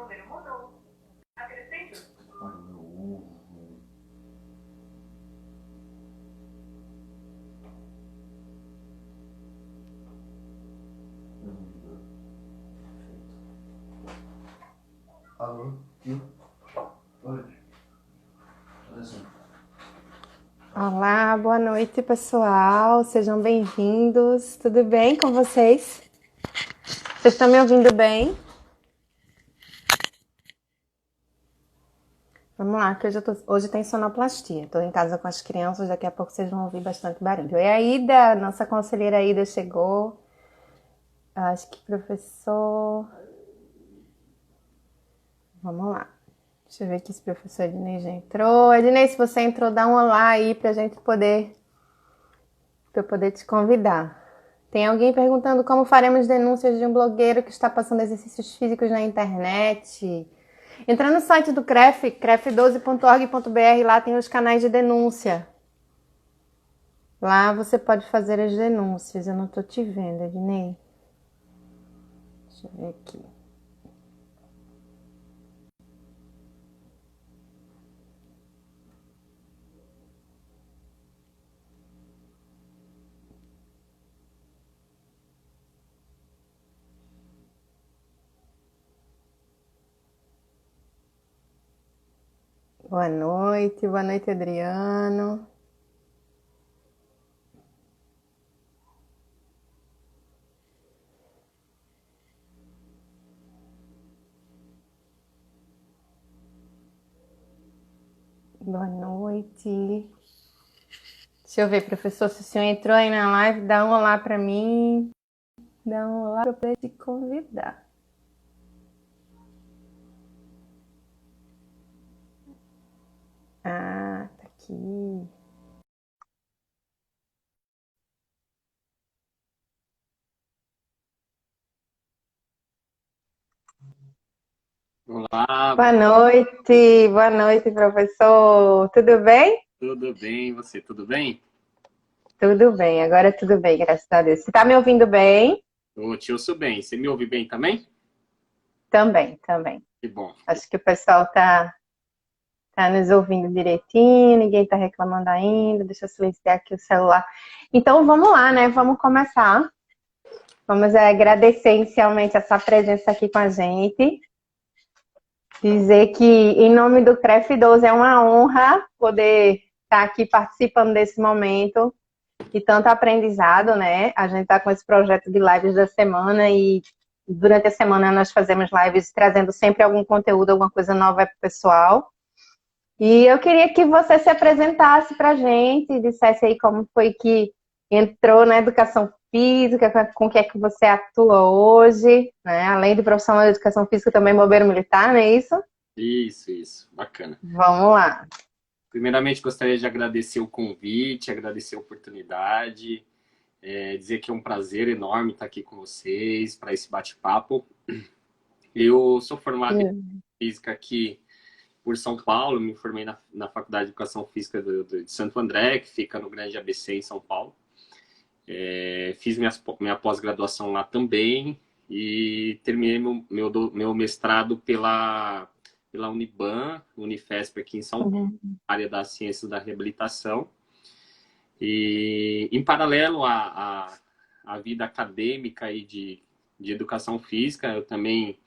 número mudou. Acrescente. Ai, meu ovo. Alô? Oi. Olha só. Olá, boa noite, pessoal. Sejam bem-vindos. Tudo bem com vocês? Vocês estão me ouvindo bem? Vamos lá, que hoje tem sonoplastia. Estou em casa com as crianças, daqui a pouco vocês vão ouvir bastante barulho. E a Aida, nossa conselheira Aida chegou. Acho que professor... Vamos lá. Deixa eu ver aqui se o professor Ednei já entrou. Ednei, se você entrou, dá um olá aí para eu poder te convidar. Tem alguém perguntando como faremos denúncias de um blogueiro que está passando exercícios físicos na internet. Entra no site do CREF, cref12.org.br, lá tem os canais de denúncia. Lá você pode fazer as denúncias. Eu não estou te vendo, Ednei. Deixa eu ver aqui. Boa noite, Adriano. Boa noite. Deixa eu ver, professor, se o senhor entrou aí na live, dá um olá para mim. Dá um olá para eu poder te convidar. Ah, tá aqui. Olá, Boa noite, professor. Tudo bem? tudo bem? Você, tudo bem? Tudo bem, agora tudo bem, graças a Deus. Você tá me ouvindo bem? Eu te ouço bem. Você me ouve bem também? Também. Que bom. Acho que o pessoal tá nos ouvindo direitinho, ninguém tá reclamando ainda. Deixa eu silenciar aqui o celular. Então vamos lá, né? Vamos começar. Vamos agradecer inicialmente essa presença aqui com a gente. Dizer que, em nome do CREF12, é uma honra poder estar aqui participando desse momento e tanto aprendizado, né? A gente está com esse projeto de lives da semana e durante a semana nós fazemos lives trazendo sempre algum conteúdo, alguma coisa nova para o pessoal. E eu queria que você se apresentasse para a gente, dissesse aí como foi que entrou na educação física, com o que é que você atua hoje, né? Além de profissional de educação física, também bombeiro militar, não é isso? Isso. Bacana. Vamos lá. Primeiramente, gostaria de agradecer o convite, agradecer a oportunidade, dizer que é um prazer enorme estar aqui com vocês para esse bate-papo. Eu sou formado em física aqui por São Paulo, me formei na Faculdade de Educação Física de Santo André, que fica no Grande ABC, em São Paulo. Fiz minha pós-graduação lá também e terminei meu mestrado pela Uniban, Unifesp aqui em São Paulo, área das ciências da reabilitação. E, em paralelo à vida acadêmica e de educação física, eu também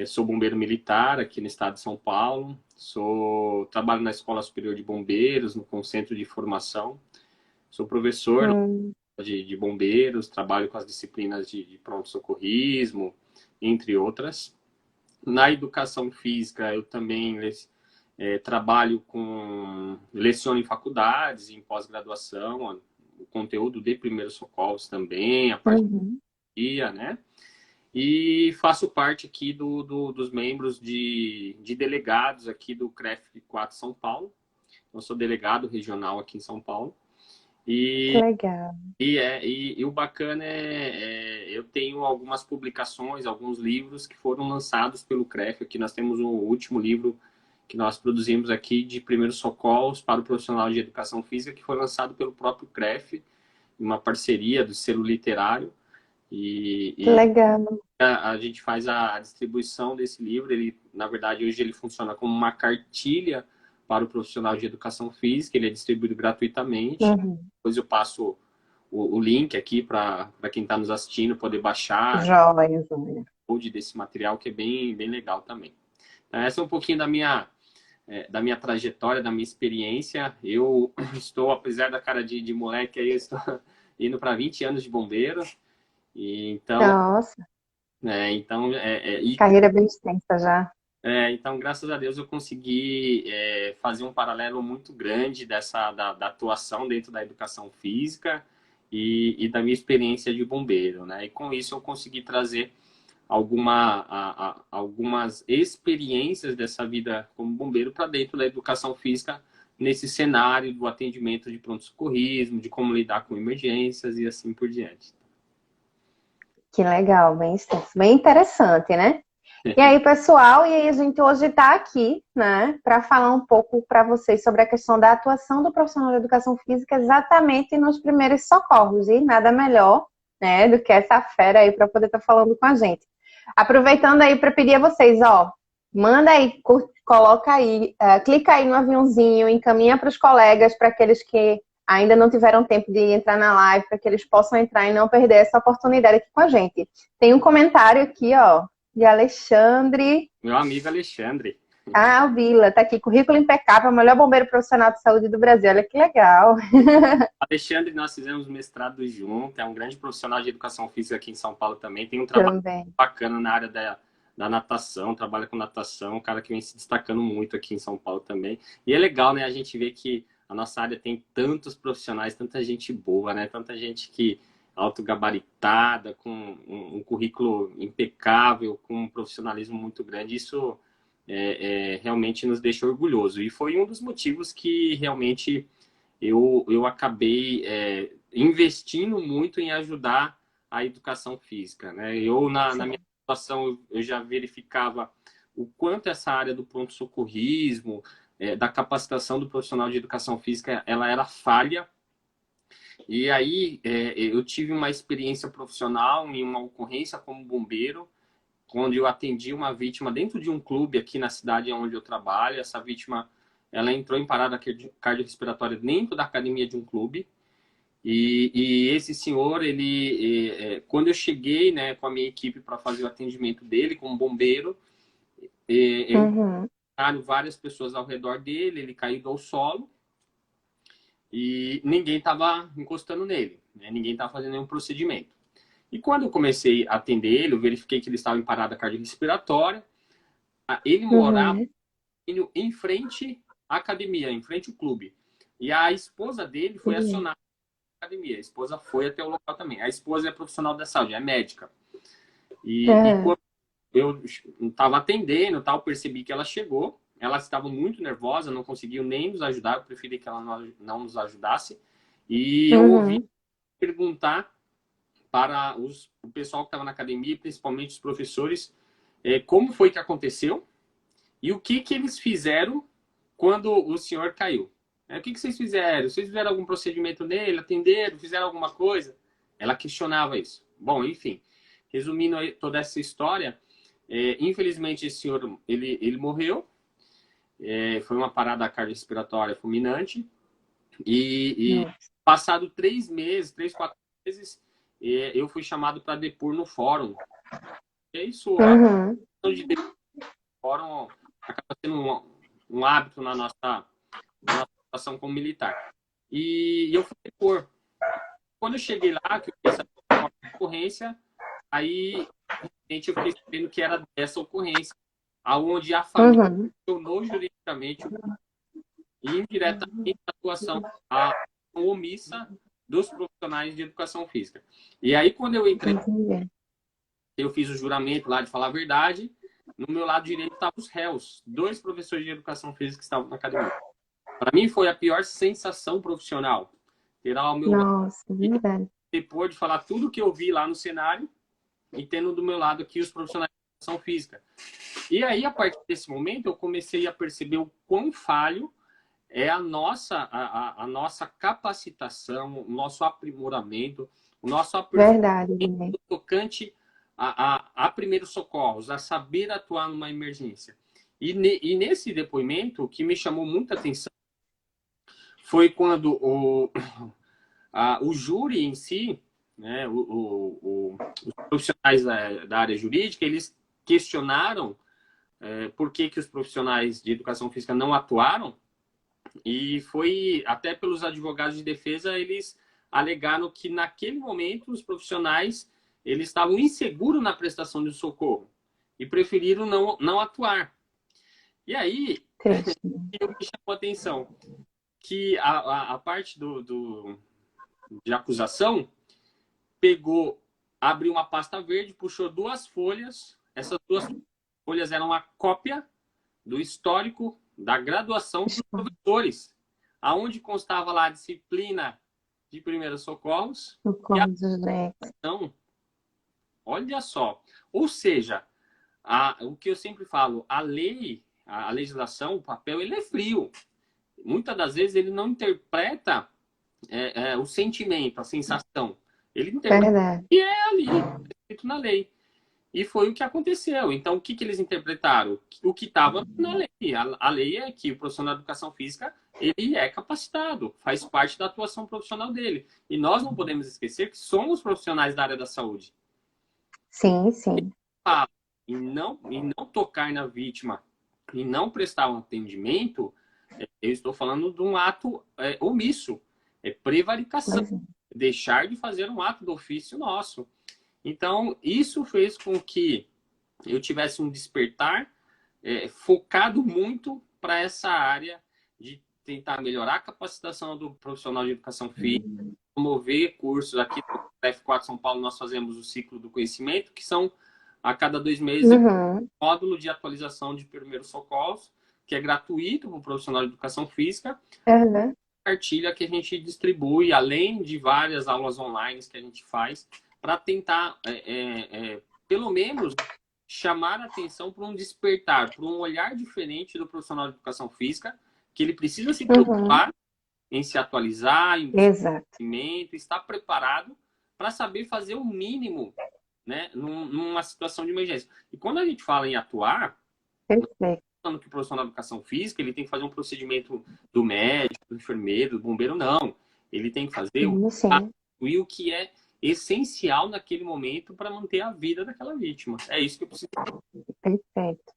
sou bombeiro militar aqui no estado de São Paulo, trabalho na Escola Superior de Bombeiros, no Concentro de Formação, sou professor de bombeiros, trabalho com as disciplinas de pronto-socorrismo, entre outras. Na educação física, eu também trabalho leciono em faculdades, em pós-graduação, o conteúdo de primeiros socorros também, a parte de né? E faço parte aqui dos membros de delegados aqui do CREF 4 São Paulo. Eu sou delegado regional aqui em São Paulo. Que legal. E o bacana eu tenho algumas publicações, alguns livros que foram lançados pelo CREF. Aqui nós temos o último livro que nós produzimos aqui de primeiros socorros para o profissional de educação física, que foi lançado pelo próprio CREF, em uma parceria do selo literário. Que legal. A gente faz a distribuição desse livro. Ele, na verdade, hoje ele funciona como uma cartilha para o profissional de educação física. Ele é distribuído gratuitamente. Uhum. Depois eu passo o link aqui para quem está nos assistindo poder baixar Joia, joia. o desse material, que é bem, bem legal também. Então, essa é um pouquinho da minha trajetória, da minha experiência. Eu estou, apesar da cara de moleque, aí eu estou indo para 20 anos de bombeiro. E, então, Nossa, carreira bem extensa já. então, graças a Deus, eu consegui fazer um paralelo muito grande da atuação dentro da educação física e da minha experiência de bombeiro, né? E com isso eu consegui trazer algumas experiências dessa vida como bombeiro para dentro da educação física, nesse cenário do atendimento de pronto-socorrismo, de como lidar com emergências e assim por diante. Que legal, bem extenso, bem interessante, né? E aí, pessoal, e aí a gente hoje está aqui, né, para falar um pouco para vocês sobre a questão da atuação do profissional de educação física exatamente nos primeiros socorros. E nada melhor, né, do que essa fera aí para poder estar falando com a gente. Aproveitando aí para pedir a vocês, ó, manda aí, coloca aí, clica aí no aviãozinho, encaminha para os colegas, para aqueles que ainda não tiveram tempo de entrar na live, para que eles possam entrar e não perder essa oportunidade aqui com a gente. Tem um comentário aqui, ó, de Alexandre. Meu amigo Alexandre. Ah, o Vila, tá aqui. Currículo impecável, melhor bombeiro profissional de saúde do Brasil. Olha que legal. Alexandre, nós fizemos mestrado junto, é um grande profissional de educação física aqui em São Paulo também. Tem um trabalho bacana na área da natação, trabalha com natação, um cara que vem se destacando muito aqui em São Paulo também. E é legal, né, a gente ver que a nossa área tem tantos profissionais, tanta gente boa, né, tanta gente que autogabaritada, com um currículo impecável, com um profissionalismo muito grande. Isso realmente nos deixa orgulhoso. E foi um dos motivos que realmente eu acabei investindo muito em ajudar a educação física, né? Na minha situação, eu já verificava o quanto essa área do pronto-socorrismo, da capacitação do profissional de educação física, ela era falha. E aí eu tive uma experiência profissional em uma ocorrência como bombeiro, onde eu atendi uma vítima dentro de um clube aqui na cidade onde eu trabalho. Essa vítima, ela entrou em parada cardiorrespiratória dentro da academia de um clube. E esse senhor, quando eu cheguei, né, com a minha equipe para fazer o atendimento dele como bombeiro, várias pessoas ao redor dele, ele caído ao solo e ninguém estava encostando nele, né? Ninguém estava fazendo nenhum procedimento. E quando eu comecei a atender ele, eu verifiquei que ele estava em parada cardiorrespiratória. Ele morava em frente à academia, em frente ao clube. E a esposa dele foi acionada na academia. A esposa foi até o local também. A esposa é profissional da saúde, é médica. E quando eu estava atendendo, tal, percebi que ela chegou. Ela estava muito nervosa, não conseguiu nem nos ajudar. Eu preferi que ela não nos ajudasse. E eu ouvi perguntar para o pessoal que estava na academia, principalmente os professores, como foi que aconteceu e o que eles fizeram quando o senhor caiu. O que vocês fizeram? Vocês fizeram algum procedimento nele? Atenderam? Fizeram alguma coisa? Ela questionava isso. Bom, enfim, resumindo toda essa história, infelizmente esse senhor ele morreu. Foi uma parada cardiorrespiratória fulminante. E passado 3 meses, 3, 4 meses, eu fui chamado para depor no fórum. E é isso, a questão de depor no fórum acaba sendo um hábito na nossa situação como militar. E eu fui depor. Quando eu cheguei lá, que eu fiz essa ocorrência, aí eu fiquei sabendo que era dessa ocorrência, aonde a família questionou juridicamente e indiretamente a atuação omissa dos profissionais de educação física. E aí, quando eu entrei, eu fiz o juramento lá de falar a verdade. No meu lado direito estavam os réus, 2 professores de educação física que estavam na academia. Para mim, foi a pior sensação profissional. Ter ao meu lado, depois de falar tudo que eu vi lá no cenário e tendo do meu lado aqui os profissionais de educação física. E aí, a partir desse momento, eu comecei a perceber o quão falho é a nossa capacitação, o nosso aprimoramento, o nosso Verdade, aperfeiçoamento Ednei. tocante a primeiros socorros, a saber atuar numa emergência. E nesse depoimento, o que me chamou muita atenção foi quando o júri em si, né, os profissionais da área jurídica, eles questionaram por que os profissionais de educação física não atuaram, e foi até pelos advogados de defesa, eles alegaram que naquele momento os profissionais eles estavam inseguros na prestação de socorro e preferiram não atuar. E aí, Triste. o que chamou a atenção? Que a parte de acusação abriu uma pasta verde, puxou 2 folhas. Essas 2 folhas eram uma cópia do histórico da graduação dos professores, aonde constava lá a disciplina de primeiros socorros e a ação. Olha só. Ou seja, o que eu sempre falo, a legislação, o papel, ele é frio. Muitas das vezes ele não interpreta o sentimento, a sensação. Ele interpreta Verdade. o que é ali, escrito na lei. E foi o que aconteceu. Então, o que eles interpretaram? O que estava na lei. A lei é que o profissional de educação física, ele é capacitado, faz parte da atuação profissional dele. E nós não podemos esquecer que somos profissionais da área da saúde. Sim, sim. E não tocar na vítima e não prestar um atendimento, eu estou falando de um ato omisso, prevaricação, deixar de fazer um ato do ofício nosso. Então, isso fez com que eu tivesse um despertar focado muito para essa área de tentar melhorar a capacitação do profissional de educação física, promover cursos. Aqui no F4 São Paulo nós fazemos o ciclo do conhecimento, que são a cada 2 meses um módulo de atualização de primeiros socorros, que é gratuito para o profissional de educação física. Cartilha que a gente distribui, além de várias aulas online que a gente faz, para tentar, pelo menos, chamar a atenção para um despertar, para um olhar diferente do profissional de educação física, que ele precisa se preocupar em se atualizar, em conhecimento, estar preparado para saber fazer o mínimo, né, numa situação de emergência. E quando a gente fala em atuar, falando que o profissional de educação física ele tem que fazer um procedimento do médico, do enfermeiro, do bombeiro, não. Ele tem que fazer o que é essencial naquele momento para manter a vida daquela vítima. É isso que eu preciso. Perfeito.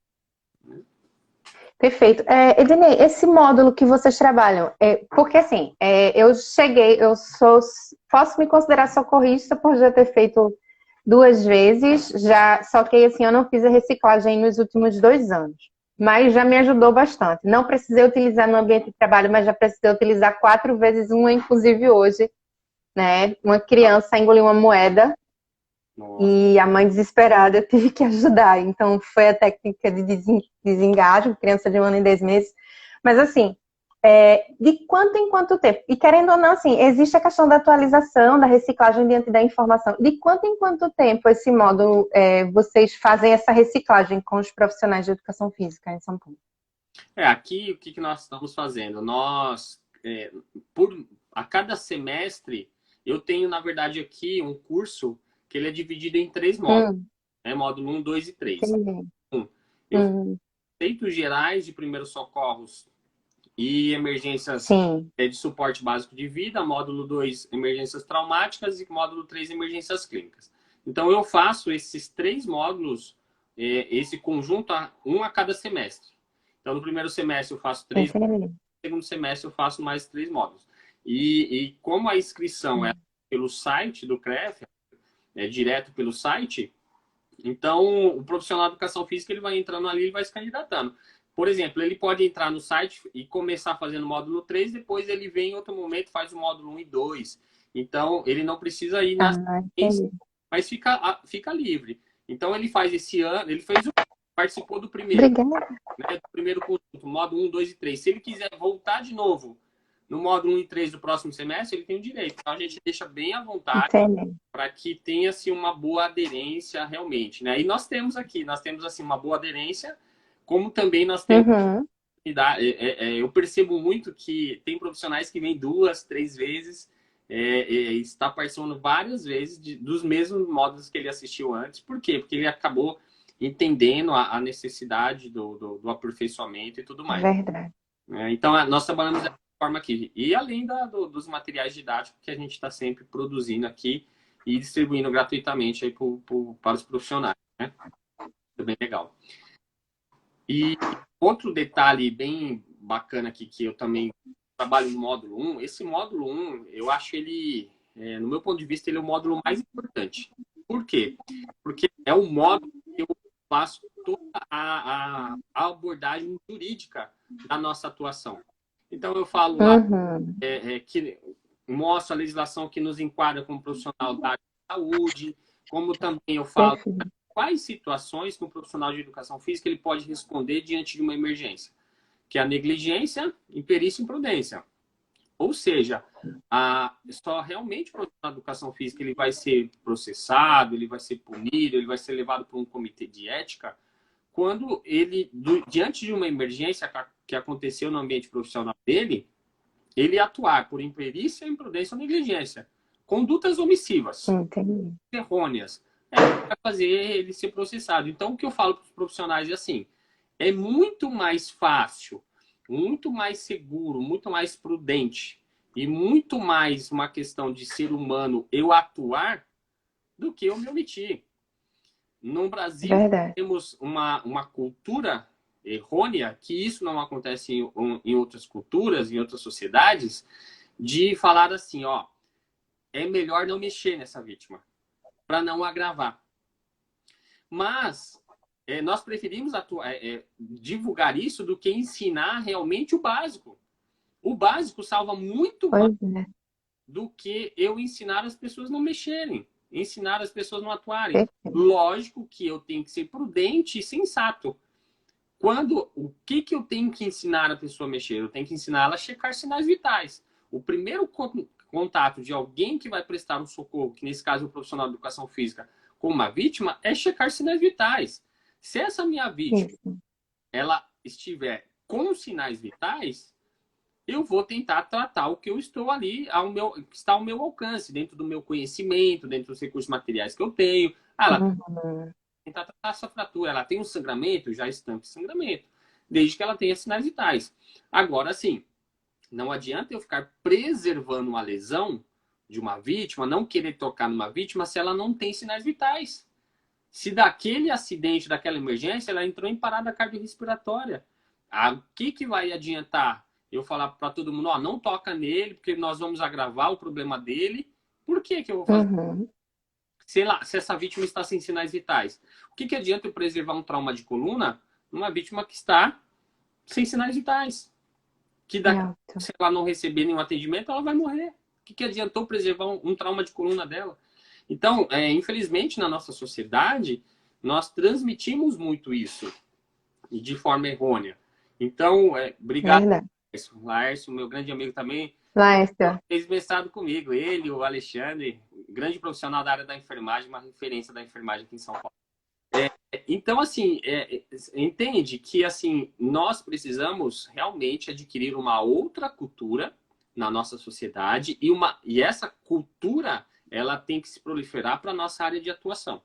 Perfeito. Ednei, esse módulo que vocês trabalham, porque assim, posso me considerar socorrista por já ter feito 2 vezes, só que assim, eu não fiz a reciclagem nos últimos 2 anos, mas já me ajudou bastante. Não precisei utilizar no ambiente de trabalho, mas já precisei utilizar 4 vezes, uma inclusive hoje, né? Uma criança engoliu uma moeda. Nossa. E a mãe desesperada, eu tive que ajudar. Então, foi a técnica de desengajo, criança de 1 ano e 10 meses. Mas, assim, de quanto em quanto tempo? E, querendo ou não, assim, existe a questão da atualização, da reciclagem diante da informação. De quanto em quanto tempo esse módulo, vocês fazem essa reciclagem com os profissionais de educação física em São Paulo? Aqui, o que nós estamos fazendo? Nós, a cada semestre, eu tenho, na verdade, aqui um curso que ele é dividido em 3 módulos. Módulo 1, 2 e 3. Conceitos gerais de primeiros socorros e emergências de suporte básico de vida. Módulo 2, emergências traumáticas. E módulo 3, emergências clínicas. Então, eu faço esses 3 módulos, esse conjunto, um a cada semestre. Então, no primeiro semestre eu faço 3 módulos. No segundo semestre eu faço mais 3 módulos. E como a inscrição é pelo site do CREF, direto pelo site, então o profissional de educação física ele vai entrando ali e vai se candidatando. Por exemplo, ele pode entrar no site e começar fazendo o módulo 3, depois ele vem em outro momento faz o módulo 1 e 2. Então, ele não precisa ir na sequência, mas fica livre. Então, ele faz esse ano, participou do primeiro, né, do primeiro conjunto, módulo 1, 2 e 3. Se ele quiser voltar de novo no módulo 1 e 3 do próximo semestre, ele tem o direito. Então, a gente deixa bem à vontade para que tenha assim, uma boa aderência realmente. Né? E nós temos assim, uma boa aderência, como também nós temos eu percebo muito que tem profissionais que vêm 2, 3 vezes, está participando várias vezes dos mesmos módulos que ele assistiu antes. Por quê? Porque ele acabou entendendo a necessidade do aperfeiçoamento e tudo É mais. verdade. Então, nós trabalhamos dessa forma aqui. E além dos materiais didáticos que a gente está sempre produzindo aqui e distribuindo gratuitamente aí para os profissionais, né? É bem legal. E outro detalhe bem bacana aqui, que eu também trabalho no módulo 1, esse módulo 1, eu acho ele, no meu ponto de vista, ele é o módulo mais importante. Por quê? Porque é o módulo que eu faço toda a abordagem jurídica da nossa atuação. Então, eu falo lá que mostro a legislação que nos enquadra como profissional da área de saúde, como também eu falo Perfeito. quais situações que um profissional de educação física ele pode responder diante de uma emergência, que é a negligência, imperícia e imprudência. Ou seja, só realmente o profissional de educação física ele vai ser processado, ele vai ser punido, ele vai ser levado para um comitê de ética quando ele, diante de uma emergência que aconteceu no ambiente profissional dele, ele atuar por imperícia, imprudência ou negligência. Condutas omissivas, Entendi. errôneas, vai fazer ele ser processado. Então, o que eu falo para os profissionais é assim, é muito mais fácil, muito mais seguro, muito mais prudente e muito mais uma questão de ser humano eu atuar do que eu me omitir. No Brasil, Verdade. temos uma cultura errônea, que isso não acontece em outras culturas, em outras sociedades, de falar assim, ó, é melhor não mexer nessa vítima, para não agravar. Mas nós preferimos divulgar isso do que ensinar realmente o básico. O básico salva muito mais Pois é. do que eu ensinar as pessoas não mexerem, ensinar as pessoas não atuarem. Perfeito. Lógico que eu tenho que ser prudente e sensato. O que eu tenho que ensinar a pessoa a mexer? Eu tenho que ensinar ela a checar sinais vitais. O primeiro contato de alguém que vai prestar um socorro, que nesse caso é o profissional de educação física, com uma vítima, é checar sinais vitais. Se essa minha vítima Isso. ela estiver com sinais vitais, eu vou tentar tratar o que eu estou ali, que está ao meu alcance, dentro do meu conhecimento, dentro dos recursos materiais que eu tenho. Ela tentar tratar essa fratura. Ela tem um sangramento, já estanque sangramento, desde que ela tenha sinais vitais. Agora, sim, não adianta eu ficar preservando uma lesão de uma vítima, não querer tocar numa vítima se ela não tem sinais vitais. Se daquele acidente, daquela emergência, ela entrou em parada cardiorrespiratória, o que vai adiantar eu falar para todo mundo, ó, não toca nele, porque nós vamos agravar o problema dele? Por que eu vou fazer? Sei lá, se essa vítima está sem sinais vitais. O que adianta eu preservar um trauma de coluna numa vítima que está sem sinais vitais? Que se ela não receber nenhum atendimento, ela vai morrer. O que adiantou preservar um trauma de coluna dela? Então, infelizmente, na nossa sociedade, nós transmitimos muito isso de forma errônea. Então, obrigado, Laércio, meu grande amigo também. Laércio. Fez mestrado comigo, ele, o Alexandre, grande profissional da área da enfermagem, uma referência da enfermagem aqui em São Paulo. Então, assim, entende que assim, nós precisamos realmente adquirir uma outra cultura na nossa sociedade e essa cultura ela tem que se proliferar para a nossa área de atuação.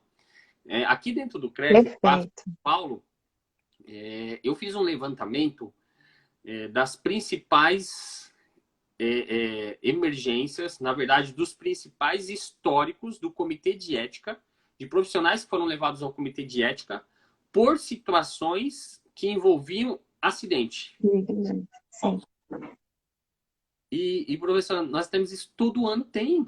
Aqui dentro do CREF, São Paulo, eu fiz um levantamento das principais emergências, na verdade, dos principais históricos do Comitê de Ética, de profissionais que foram levados ao Comitê de Ética por situações que envolviam acidente. Sim. E professor, nós temos isso, todo ano tem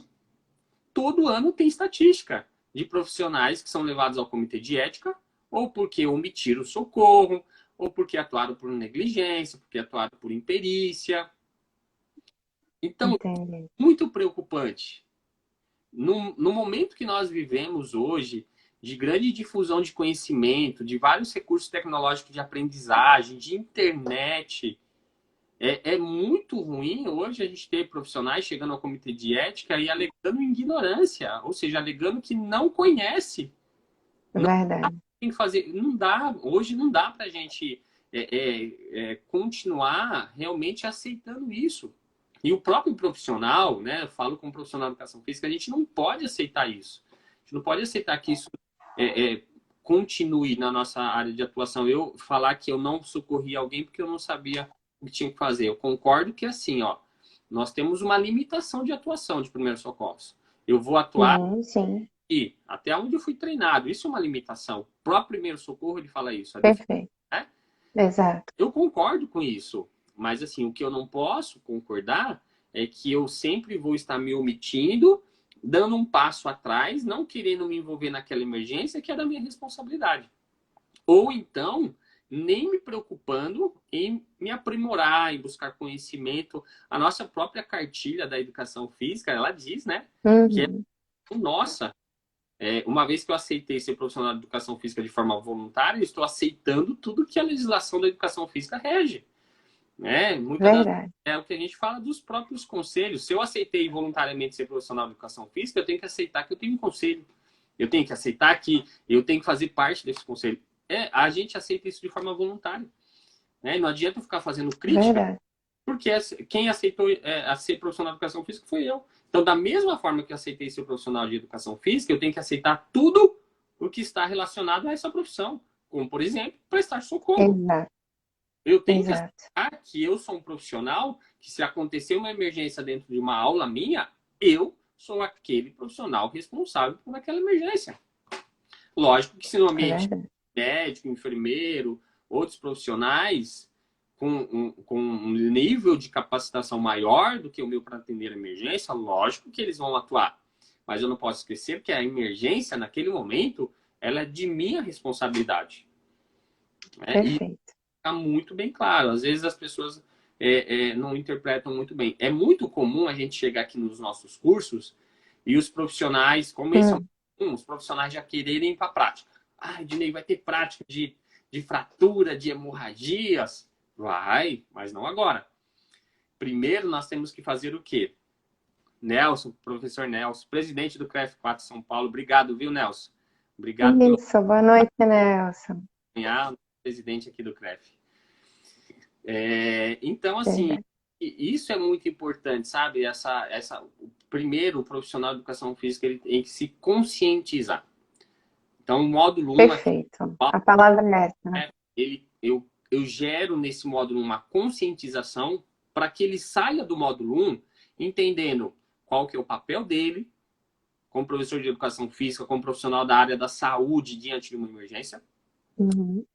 estatística de profissionais que são levados ao Comitê de Ética ou porque omitiram o socorro, ou porque atuaram por negligência, porque atuaram por imperícia. Então, muito preocupante. No momento que nós vivemos hoje, de grande difusão de conhecimento, de vários recursos tecnológicos de aprendizagem, de internet, é muito ruim hoje a gente ter profissionais chegando ao comitê de ética e alegando ignorância, ou seja, alegando que não conhece. Verdade. Tem que fazer, não dá, hoje não dá para a gente continuar realmente aceitando isso. E o próprio profissional, né? Eu falo como profissional de educação física, a gente não pode aceitar isso. A gente não pode aceitar que isso continue na nossa área de atuação. Eu falar que eu não socorri alguém porque eu não sabia o que tinha que fazer. Eu concordo que assim, ó, nós temos uma limitação de atuação de primeiros socorros. Eu vou atuar Sim. e até onde eu fui treinado. Isso é uma limitação. O próprio primeiro socorro ele fala isso. Perfeito. Né? Exato. Eu concordo com isso. Mas assim, o que eu não posso concordar é que eu sempre vou estar me omitindo, dando um passo atrás, não querendo me envolver naquela emergência que é da minha responsabilidade. Ou então, nem me preocupando em me aprimorar, em buscar conhecimento. A nossa própria cartilha da educação física, ela diz, né, que é nossa. Uma vez que eu aceitei ser profissional de educação física de forma voluntária, eu estou aceitando tudo que a legislação da educação física rege. Muitas vezes é o que a gente fala dos próprios conselhos. Se eu aceitei voluntariamente ser profissional de educação física, eu tenho que aceitar que eu tenho um conselho. Eu tenho que aceitar que eu tenho que fazer parte desse conselho. A gente aceita isso de forma voluntária. Né? Não adianta eu ficar fazendo crítica, porque quem aceitou a ser profissional de educação física foi eu. Então, da mesma forma que eu aceitei ser profissional de educação física, eu tenho que aceitar tudo o que está relacionado a essa profissão. Como, por exemplo, prestar socorro. Exato. Eu tenho que aceitar que eu sou um profissional que, se acontecer uma emergência dentro de uma aula minha, eu sou aquele profissional responsável por aquela emergência. Lógico que se no ambiente médico, enfermeiro, outros profissionais com um nível de capacitação maior do que o meu para atender a emergência, lógico que eles vão atuar. Mas eu não posso esquecer que a emergência, naquele momento, ela é de minha responsabilidade. Perfeito. Tá muito bem claro. Às vezes as pessoas não interpretam muito bem. É muito comum a gente chegar aqui nos nossos cursos e os profissionais, como eles são os profissionais já quererem ir para a prática. Ednei, vai ter prática de fratura, de hemorragias? Vai, mas não agora. Primeiro nós temos que fazer o quê? Nelson, professor Nelson, presidente do CREF 4 São Paulo. Obrigado, viu, Nelson? Obrigado Boa noite, Nelson. Presidente aqui do CREF. Então, assim, isso é muito importante, sabe? Primeiro, o profissional de educação física ele tem que se conscientizar. Então, o módulo 1... Perfeito. A palavra é essa, né? Eu gero nesse módulo uma conscientização para que ele saia do módulo 1 entendendo qual que é o papel dele como professor de educação física, como profissional da área da saúde diante de uma emergência.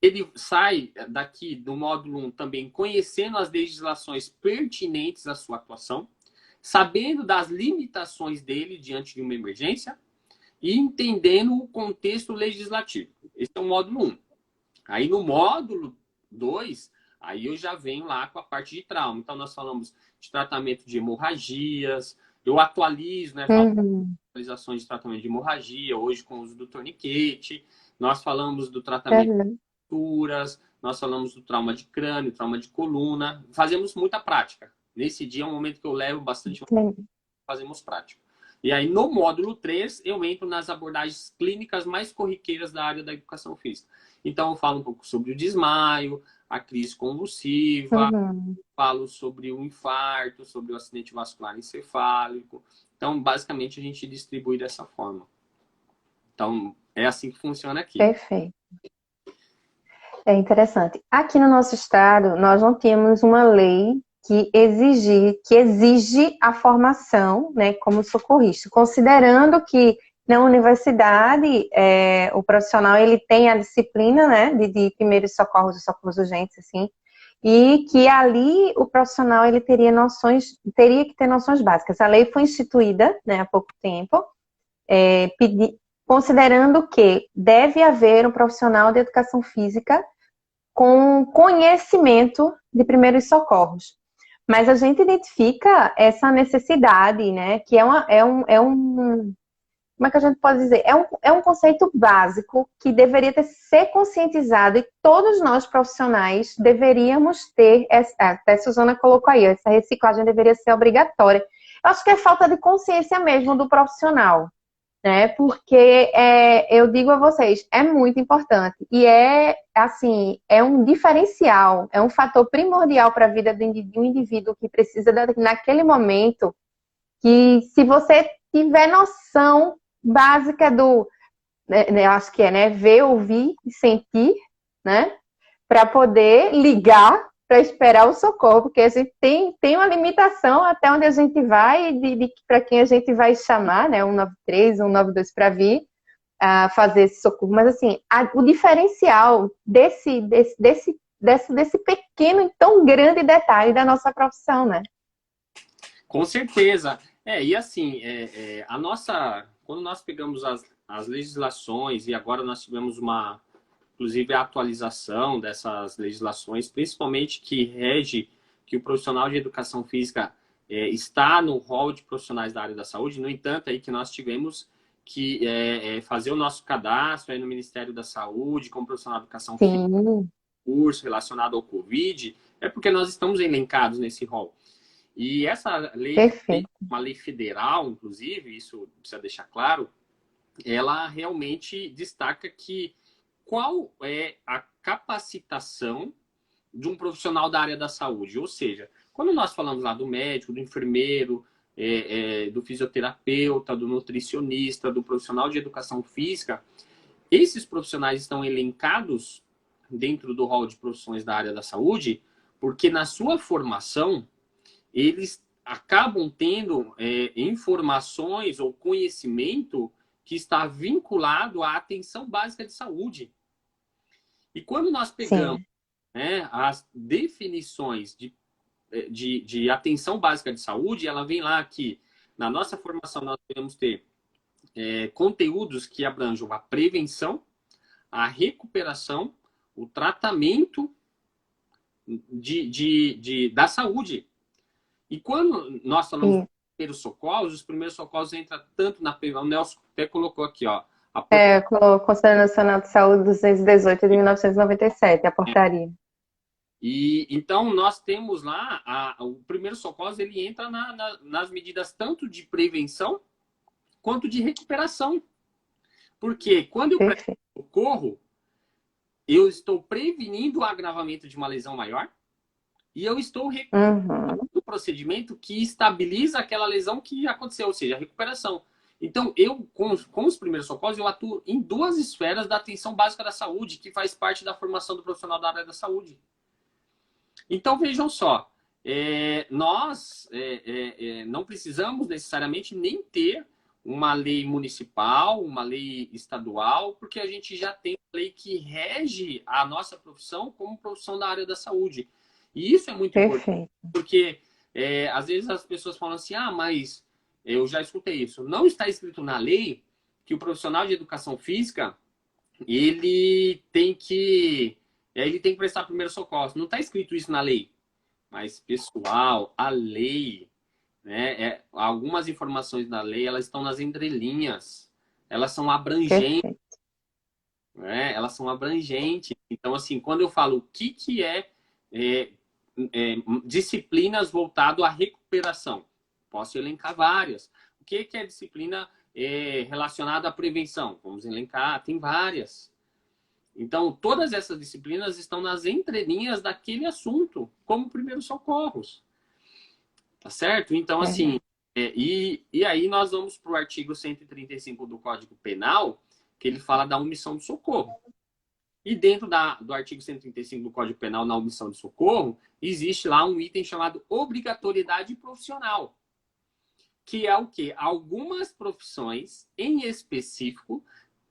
Ele sai daqui do módulo 1 também conhecendo as legislações pertinentes à sua atuação, sabendo das limitações dele diante de uma emergência e entendendo o contexto legislativo. Esse é o módulo 1. Aí no módulo 2, aí eu já venho lá com a parte de trauma. Então nós falamos de tratamento de hemorragias, eu atualizo, né? Atualizações de tratamento de hemorragia, hoje com o uso do torniquete. Nós falamos do tratamento de fraturas, nós falamos do trauma de crânio, trauma de coluna. Fazemos muita prática. Nesse dia é um momento que eu levo bastante, fazemos prática. E aí, no módulo 3, eu entro nas abordagens clínicas mais corriqueiras da área da educação física. Então, eu falo um pouco sobre o desmaio, a crise convulsiva, falo sobre o infarto, sobre o acidente vascular encefálico. Então, basicamente, a gente distribui dessa forma. Então, é assim que funciona aqui. Perfeito. É interessante. Aqui no nosso estado, nós não temos uma lei que exige a formação, né, como socorrista, considerando que na universidade o profissional ele tem a disciplina, né, de primeiros socorros e socorros urgentes, assim, e que ali o profissional ele teria que ter noções básicas. A lei foi instituída, né, há pouco tempo, considerando que deve haver um profissional de educação física com conhecimento de primeiros socorros. Mas a gente identifica essa necessidade, né, que como é que a gente pode dizer? É um conceito básico que deveria ser conscientizado e todos nós profissionais deveríamos ter, até a Suzana colocou aí, essa reciclagem deveria ser obrigatória. Eu acho que é falta de consciência mesmo do profissional. né? Porque eu digo a vocês, é muito importante e assim, é um diferencial, é um fator primordial para a vida de um indivíduo que precisa naquele momento, que se você tiver noção básica eu acho que né, ver, ouvir e sentir, né? Para poder ligar para esperar o socorro, porque a gente tem uma limitação até onde a gente vai, para quem a gente vai chamar, né? 193, 192 para vir a fazer esse socorro. Mas assim, o diferencial desse pequeno e tão grande detalhe da nossa profissão, né? Com certeza. E assim, quando nós pegamos as legislações e agora nós tivemos inclusive a atualização dessas legislações, principalmente que rege que o profissional de educação física está no rol de profissionais da área da saúde. No entanto, aí que nós tivemos que fazer o nosso cadastro aí no Ministério da Saúde como profissional de educação física, curso relacionado ao Covid, é porque nós estamos elencados nesse rol. E essa lei, uma lei federal, inclusive, isso precisa deixar claro, ela realmente destaca que qual é a capacitação de um profissional da área da saúde. Ou seja, quando nós falamos lá do médico, do enfermeiro, do fisioterapeuta, do nutricionista, do profissional de educação física, esses profissionais estão elencados dentro do rol de profissões da área da saúde porque na sua formação eles acabam tendo informações ou conhecimento que está vinculado à atenção básica de saúde. E quando nós pegamos as definições de atenção básica de saúde, ela vem lá que na nossa formação nós devemos ter conteúdos que abranjam a prevenção, a recuperação, o tratamento da saúde. E quando nós falamos dos primeiros socorros, os primeiros socorros entram tanto na prevenção, o Nelson até colocou aqui, ó. Conselho Nacional de Saúde 218 de 1997, a portaria. E então nós temos lá o primeiro socorro, ele entra nas medidas tanto de prevenção quanto de recuperação. Porque quando eu presto socorro, eu estou prevenindo o agravamento de uma lesão maior e eu estou recuperando o procedimento que estabiliza aquela lesão que aconteceu, ou seja, a recuperação. Então, com os primeiros socorros, eu atuo em duas esferas da atenção básica da saúde, que faz parte da formação do profissional da área da saúde. Então, vejam só, nós não precisamos necessariamente nem ter uma lei municipal, uma lei estadual, porque a gente já tem uma lei que rege a nossa profissão como profissão da área da saúde. E isso é muito importante, porque às vezes as pessoas falam assim, mas eu já escutei isso. Não está escrito na lei que o profissional de educação física ele tem que prestar primeiro socorro. Não está escrito isso na lei. Mas, pessoal, a lei, né, algumas informações da lei, elas estão nas entrelinhas. Elas são abrangentes. Né? Elas são abrangentes. Então, assim, quando eu falo o que disciplinas voltado à recuperação, posso elencar várias. O que é disciplina relacionada à prevenção? Vamos elencar, tem várias. Então, todas essas disciplinas estão nas entrelinhas daquele assunto, como primeiros socorros. Tá certo? Então, assim, e aí nós vamos para o artigo 135 do Código Penal, que ele fala da omissão de socorro. E dentro do artigo 135 do Código Penal, na omissão de socorro, existe lá um item chamado obrigatoriedade profissional. Que é o quê? Algumas profissões, em específico,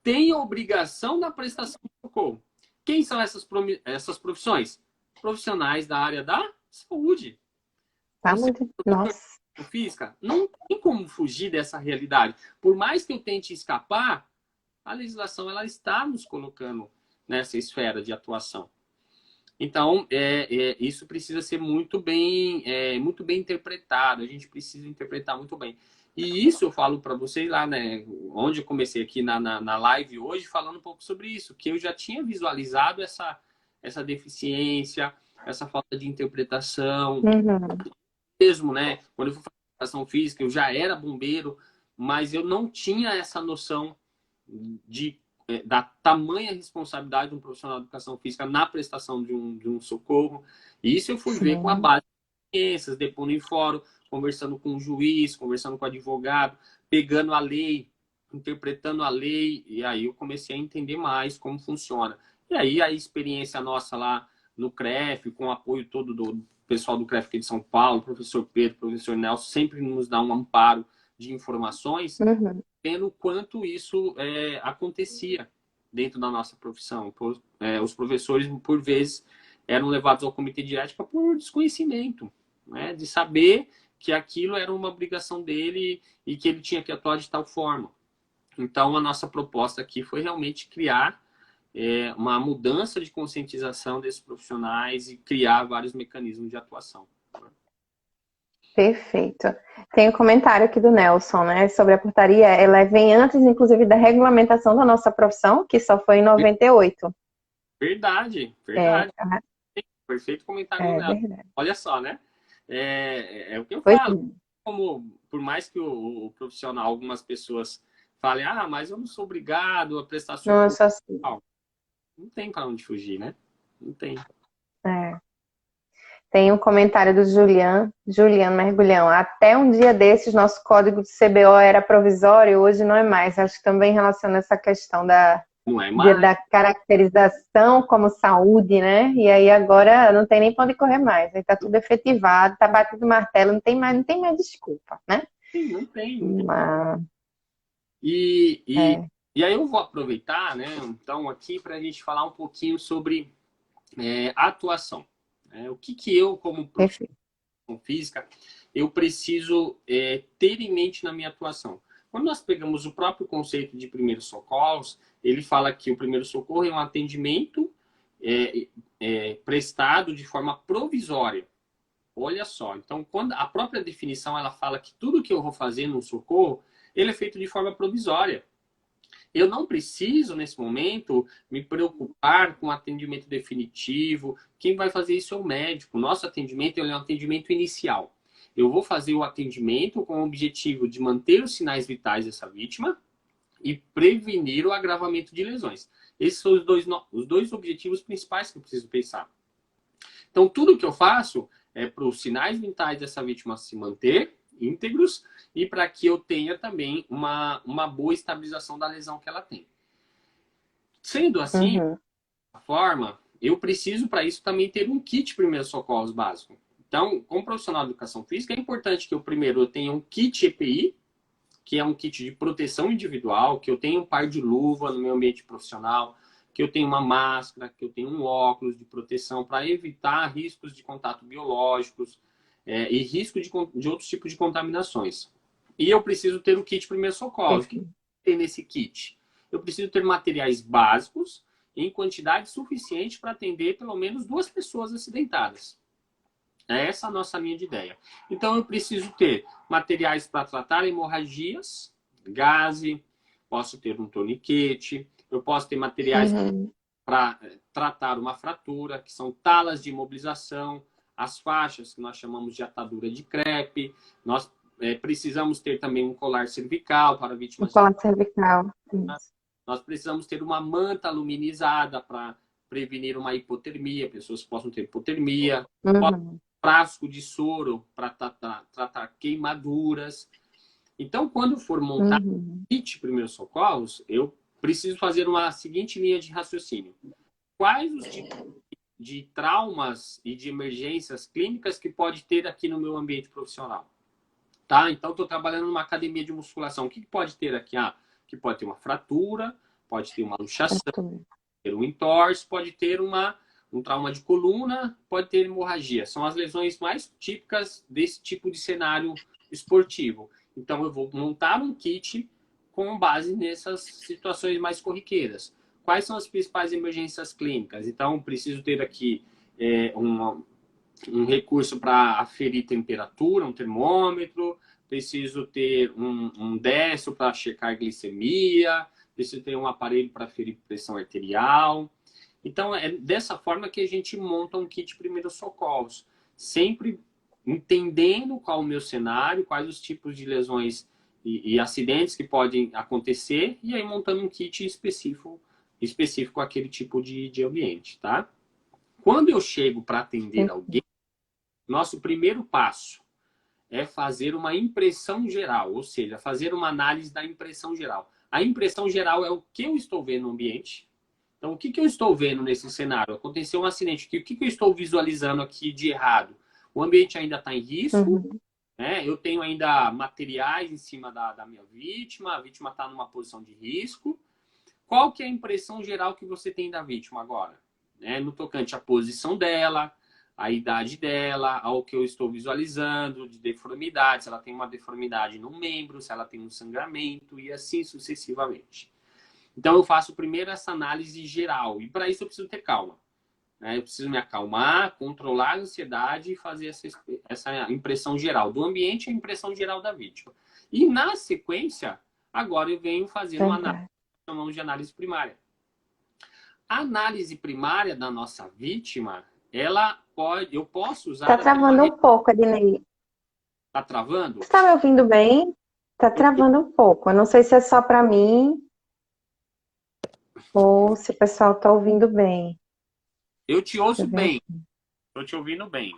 têm obrigação da prestação de socorro. Quem são essas profissões? Profissionais da área da saúde. Tá muito... Nossa. Física, não tem como fugir dessa realidade. Por mais que eu tente escapar, a legislação ela está nos colocando nessa esfera de atuação. Então, isso precisa ser muito bem interpretado. A gente precisa interpretar muito bem. E isso eu falo para vocês lá, né? Onde eu comecei aqui na live hoje, falando um pouco sobre isso. Que eu já tinha visualizado essa deficiência, essa falta de interpretação. Mesmo, né? Quando eu fui fazer educação física, eu já era bombeiro, mas eu não tinha essa noção da tamanha responsabilidade de um profissional de educação física na prestação de um socorro. E isso eu fui ver com a Sim. base de ciências, depondo em fórum, conversando com o juiz, conversando com o advogado, pegando a lei, interpretando a lei, e aí eu comecei a entender mais como funciona. E aí a experiência nossa lá no CREF, com o apoio todo do pessoal do CREF aqui de São Paulo, professor Pedro, professor Nelson, sempre nos dá um amparo de informações, Uhum. vendo o quanto isso acontecia dentro da nossa profissão. Os professores, por vezes, eram levados ao comitê de ética por desconhecimento, né? De saber que aquilo era uma obrigação dele e que ele tinha que atuar de tal forma. Então, a nossa proposta aqui foi realmente criar uma mudança de conscientização desses profissionais e criar vários mecanismos de atuação. Perfeito. Tem um comentário aqui do Nelson, né, sobre a portaria. Ela vem antes, inclusive, da regulamentação da nossa profissão, que só foi em 98. Verdade, É, verdade. Perfeito comentário do é Nelson. verdade. Olha só, né? É o que eu Pois falo. Por mais que o profissional, algumas pessoas falem, mas eu não sou obrigado a prestar socorro. nossa, assim, Não tem para onde fugir, né? Não tem. é. Tem um comentário do Juliano Mergulhão. Até um dia desses, nosso código de CBO era provisório, hoje não é mais. Acho que também relaciona essa questão Não é mais. da caracterização como saúde, né? E aí agora não tem nem para onde correr mais. Aí tá tudo efetivado, tá batido o martelo, não tem mais desculpa, né? Não tem. Mas, E, é, e aí eu vou aproveitar, né? Então, aqui para a gente falar um pouquinho sobre atuação. O que eu, como profissional perfeito. física, eu preciso ter em mente na minha atuação. Quando nós pegamos o próprio conceito de primeiros socorros, ele fala que o primeiro socorro é um atendimento prestado de forma provisória. Olha só, então quando a própria definição ela fala que tudo que eu vou fazer no socorro, ele é feito de forma provisória. Eu não preciso, nesse momento, me preocupar com atendimento definitivo. Quem vai fazer isso é o médico. O nosso atendimento é um atendimento inicial. Eu vou fazer o atendimento com o objetivo de manter os sinais vitais dessa vítima e prevenir o agravamento de lesões. Esses são os dois objetivos principais que eu preciso pensar. Então, tudo que eu faço é para os sinais vitais dessa vítima se manter íntegros e para que eu tenha também uma boa estabilização da lesão que ela tem. Sendo assim, Uhum. forma, eu preciso para isso também ter um kit primeiros socorros básico. Então, como profissional de educação física, é importante que eu tenha um kit EPI, que é um kit de proteção individual, que eu tenha um par de luva no meu ambiente profissional, que eu tenha uma máscara, que eu tenha um óculos de proteção para evitar riscos de contato biológicos e risco de outros tipos de contaminações. E eu preciso ter o kit primeiros socorros. O que tem nesse kit? Eu preciso ter materiais básicos em quantidade suficiente para atender pelo menos 2 pessoas acidentadas. É essa a nossa linha de ideia. Então, eu preciso ter materiais para tratar hemorragias, gaze, posso ter um torniquete, eu posso ter materiais para tratar uma fratura, que são talas de imobilização, as faixas, que nós chamamos de atadura de crepe. Nós precisamos ter também um colar cervical para vítimas. Um colar cervical. Isso. Nós precisamos ter uma manta aluminizada para prevenir uma hipotermia, pessoas que possam ter hipotermia. Frasco de soro para tratar queimaduras. Então, quando for montar o kit primeiros socorros, eu preciso fazer uma seguinte linha de raciocínio. Quais os tipos de traumas e de emergências clínicas que pode ter aqui no meu ambiente profissional? Tá? Então, estou trabalhando numa academia de musculação. O que pode ter aqui? Que pode ter uma fratura, pode ter uma luxação, pode ter um entorse, pode ter um trauma de coluna, pode ter hemorragia. São as lesões mais típicas desse tipo de cenário esportivo. Então, eu vou montar um kit com base nessas situações mais corriqueiras. Quais são as principais emergências clínicas? Então, preciso ter aqui um recurso para aferir temperatura, um termômetro, preciso ter um décio para checar a glicemia, preciso ter um aparelho para aferir pressão arterial. Então, é dessa forma que a gente monta um kit primeiros socorros, sempre entendendo qual o meu cenário, quais os tipos de lesões e acidentes que podem acontecer, e aí montando um kit específico àquele tipo de ambiente, tá? Quando eu chego para atender alguém, nosso primeiro passo é fazer uma impressão geral, ou seja, fazer uma análise da impressão geral. A impressão geral é o que eu estou vendo no ambiente. Então, o que eu estou vendo nesse cenário? Aconteceu um acidente aqui, o que eu estou visualizando aqui de errado? O ambiente ainda está em risco, né? Eu tenho ainda materiais em cima da minha vítima, a vítima está numa posição de risco. Qual que é a impressão geral que você tem da vítima agora? No tocante à posição dela, a idade dela, ao que eu estou visualizando, de deformidade, se ela tem uma deformidade no membro, se ela tem um sangramento e assim sucessivamente. Então eu faço primeiro essa análise geral e para isso eu preciso ter calma. Eu preciso me acalmar, controlar a ansiedade e fazer essa impressão geral do ambiente e a impressão geral da vítima. E na sequência, agora eu venho fazendo uma análise, chamamos de análise primária. A análise primária da nossa vítima, eu posso usar... Tá travando um pouco, Adnei. Tá travando? Você tá me ouvindo bem? Tá travando um pouco. Eu não sei se é só para mim ou se o pessoal tá ouvindo bem. Eu te ouço bem. Tô te ouvindo bem.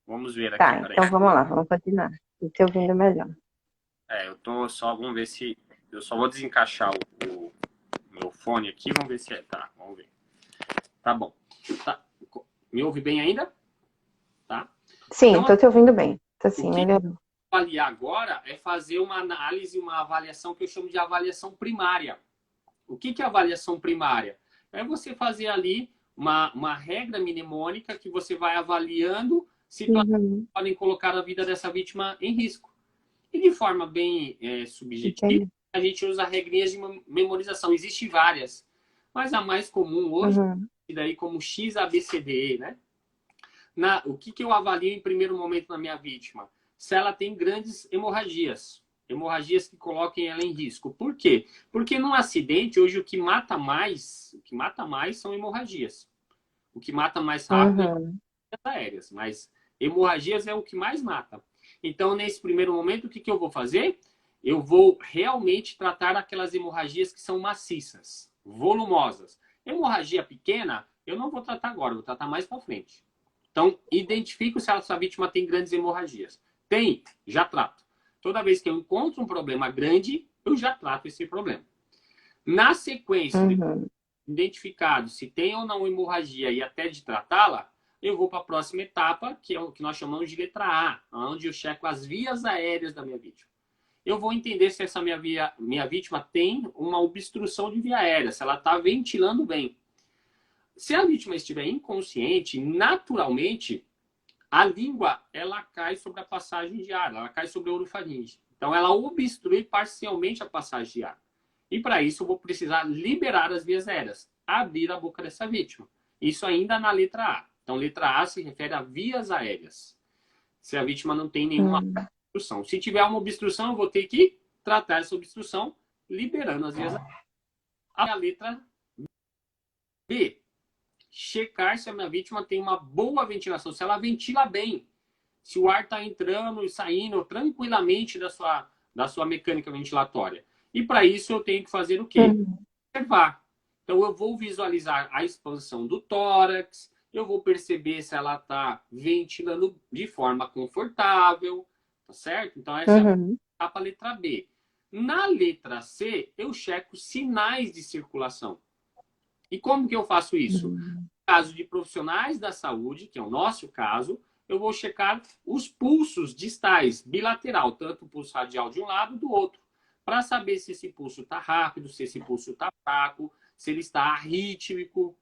Vamos ver aqui. Tá, então vamos lá, vamos continuar. Tô te ouvindo melhor. Eu tô só... Vamos ver se... Eu só vou desencaixar o meu fone aqui, vamos ver se é... Tá, vamos ver. Tá bom. Tá. Me ouve bem ainda? Tá? Sim, então, tô te ouvindo bem. Tô sim, melhorou. O que eu vou avaliar agora é fazer uma análise, uma avaliação que eu chamo de avaliação primária. O que é avaliação primária? É você fazer ali uma regra mnemônica que você vai avaliando situações que podem colocar a vida dessa vítima em risco. E de forma bem subjetiva, a gente usa regrinhas de memorização. Existem várias, mas a mais comum hoje é daí como XABCDE, né? O que eu avalio em primeiro momento na minha vítima? Se ela tem grandes hemorragias. Hemorragias que coloquem ela em risco. Por quê? Porque num acidente, hoje, o que mata mais são hemorragias. O que mata mais rápido é as aéreas. Mas hemorragias é o que mais mata. Então, nesse primeiro momento, o que eu vou fazer? Eu vou realmente tratar aquelas hemorragias que são maciças, volumosas. Hemorragia pequena, eu não vou tratar agora, eu vou tratar mais para frente. Então, identifico se essa vítima tem grandes hemorragias. Tem, já trato. Toda vez que eu encontro um problema grande, eu já trato esse problema. Na sequência, identificado se tem ou não hemorragia e até de tratá-la, eu vou para a próxima etapa, que é o que nós chamamos de letra A, onde eu checo as vias aéreas da minha vítima. Eu vou entender se essa minha vítima tem uma obstrução de via aérea, se ela está ventilando bem. Se a vítima estiver inconsciente, naturalmente, a língua ela cai sobre a passagem de ar, ela cai sobre a orofaringe. Então, ela obstrui parcialmente a passagem de ar. E, para isso, eu vou precisar liberar as vias aéreas, abrir a boca dessa vítima. Isso ainda na letra A. Então, letra A se refere a vias aéreas. Se a vítima não tem nenhuma obstrução. Se tiver uma obstrução, eu vou ter que tratar essa obstrução liberando as vias aéreas. A letra B. Checar se a minha vítima tem uma boa ventilação, se ela ventila bem, se o ar está entrando e saindo tranquilamente da sua mecânica ventilatória. E para isso eu tenho que fazer o quê? Observar. Então eu vou visualizar a expansão do tórax, eu vou perceber se ela está ventilando de forma confortável, tá certo? Então essa é a letra B. Na letra C, eu checo sinais de circulação. E como que eu faço isso? No caso de profissionais da saúde, que é o nosso caso, eu vou checar os pulsos distais, bilateral, tanto o pulso radial de um lado do outro, para saber se esse pulso está rápido, se esse pulso está fraco, se ele está arrítmico.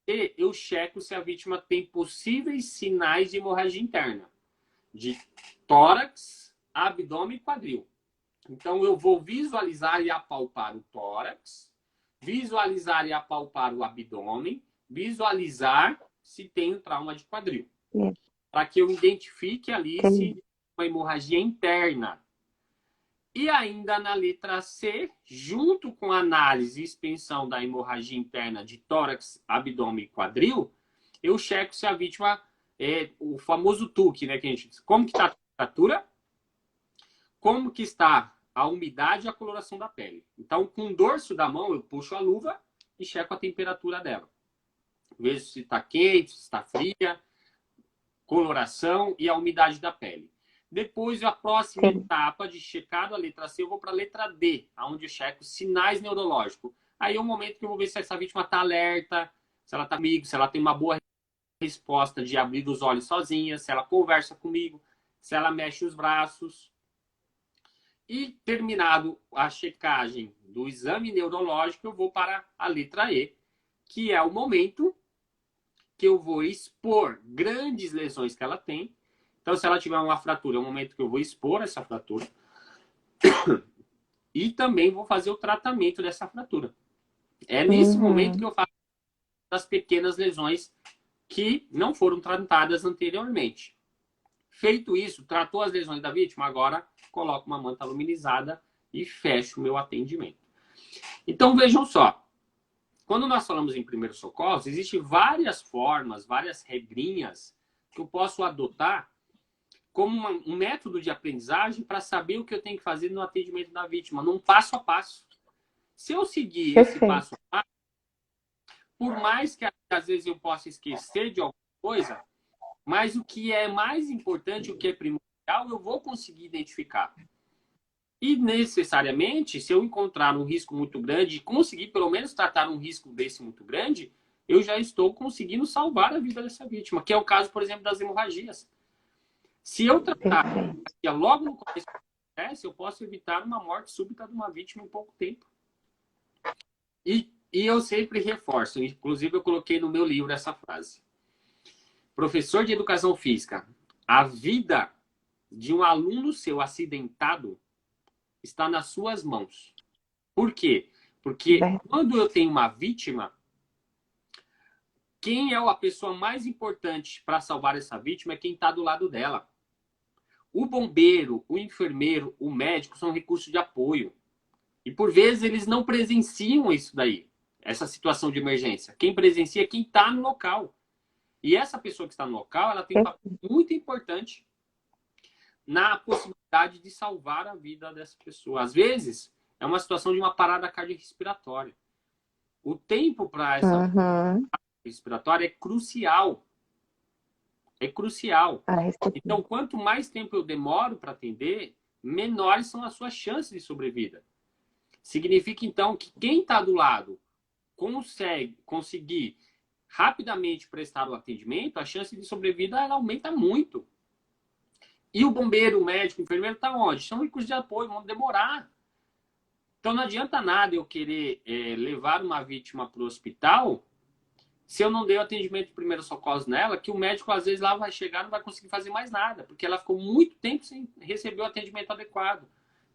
Aí eu checo se a vítima tem possíveis sinais de hemorragia interna, de tórax, abdômen e quadril. Então eu vou visualizar e apalpar o tórax, visualizar e apalpar o abdômen, visualizar se tem um trauma de quadril. Para que eu identifique ali se tem uma hemorragia interna. E ainda na letra C, junto com a análise e expensão da hemorragia interna de tórax, abdômen e quadril, eu checo se a vítima é o famoso TUC, né, que a gente diz. Como que está temperatura, como que está a umidade e a coloração da pele. Então, com o dorso da mão, eu puxo a luva e checo a temperatura dela. Vejo se está quente, se está fria, coloração e a umidade da pele. Depois, a próxima etapa de checado a letra C, eu vou para a letra D, onde eu checo sinais neurológicos. Aí é o momento que eu vou ver se essa vítima está alerta, se ela está comigo, se ela tem uma boa resposta de abrir os olhos sozinha, se ela conversa comigo, se ela mexe os braços. E terminado a checagem do exame neurológico, eu vou para a letra E, que é o momento que eu vou expor grandes lesões que ela tem. Então, se ela tiver uma fratura, é o momento que eu vou expor essa fratura. E também vou fazer o tratamento dessa fratura. É nesse momento que eu faço as pequenas lesões que não foram tratadas anteriormente. Feito isso, tratou as lesões da vítima, agora coloco uma manta aluminizada e fecho o meu atendimento. Então, vejam só. Quando nós falamos em primeiros socorros, existem várias formas, várias regrinhas que eu posso adotar como um método de aprendizagem para saber o que eu tenho que fazer no atendimento da vítima, num passo a passo. Se eu seguir esse passo a passo, por mais que às vezes eu possa esquecer de alguma coisa, mas o que é mais importante, o que é primordial, eu vou conseguir identificar. E necessariamente, se eu encontrar um risco muito grande e conseguir pelo menos tratar um risco desse muito grande, eu já estou conseguindo salvar a vida dessa vítima, que é o caso, por exemplo, das hemorragias. Se eu tratar logo no começo do processo, eu posso evitar uma morte súbita de uma vítima em pouco tempo. E eu sempre reforço, inclusive eu coloquei no meu livro essa frase. Professor de educação física, a vida de um aluno seu acidentado está nas suas mãos. Por quê? Porque quando eu tenho uma vítima, quem é a pessoa mais importante para salvar essa vítima é quem está do lado dela. O bombeiro, o enfermeiro, o médico são recursos de apoio. E por vezes eles não presenciam isso daí, essa situação de emergência. Quem presencia é quem está no local. E essa pessoa que está no local, ela tem um papel muito importante na possibilidade de salvar a vida dessa pessoa. Às vezes, é uma situação de uma parada cardiorrespiratória. O tempo para essa parada respiratória é crucial. É crucial. Então, quanto mais tempo eu demoro para atender, menores são as suas chances de sobrevida. Significa, então, que quem está do lado conseguir rapidamente prestar o atendimento, a chance de sobrevida ela aumenta muito. E o bombeiro, o médico, o enfermeiro está onde? São recursos de apoio, vão demorar. Então não adianta nada eu querer levar uma vítima para o hospital se eu não dei o atendimento de primeiros socorros nela, que o médico às vezes lá vai chegar e não vai conseguir fazer mais nada, porque ela ficou muito tempo sem receber o atendimento adequado,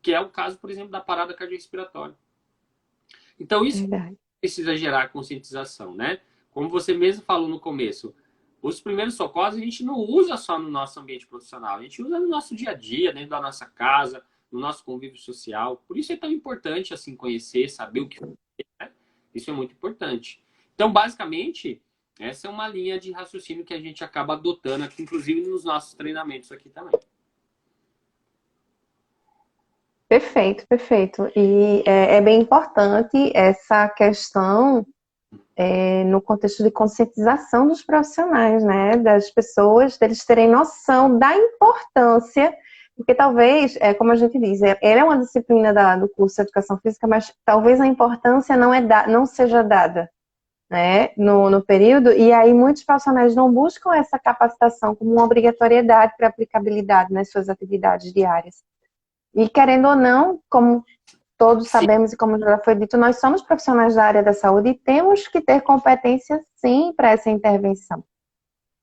que é o caso, por exemplo, da parada cardiorrespiratória. Então isso precisa gerar conscientização, né? Como você mesmo falou no começo, os primeiros socorros a gente não usa só no nosso ambiente profissional, a gente usa no nosso dia a dia, dentro da nossa casa, no nosso convívio social. Por isso é tão importante assim conhecer, saber o que fazer, né? Isso é muito importante. Então, basicamente, essa é uma linha de raciocínio que a gente acaba adotando aqui, inclusive nos nossos treinamentos aqui também. Perfeito, perfeito. E é bem importante essa questão no contexto de conscientização dos profissionais, né? Das pessoas, deles terem noção da importância, porque talvez, como a gente diz, ela é uma disciplina do curso de Educação Física, mas talvez a importância não seja dada, né, no período, e aí muitos profissionais não buscam essa capacitação como uma obrigatoriedade para aplicabilidade nas suas atividades diárias. E querendo ou não, como todos sabemos e como já foi dito, nós somos profissionais da área da saúde e temos que ter competência sim para essa intervenção.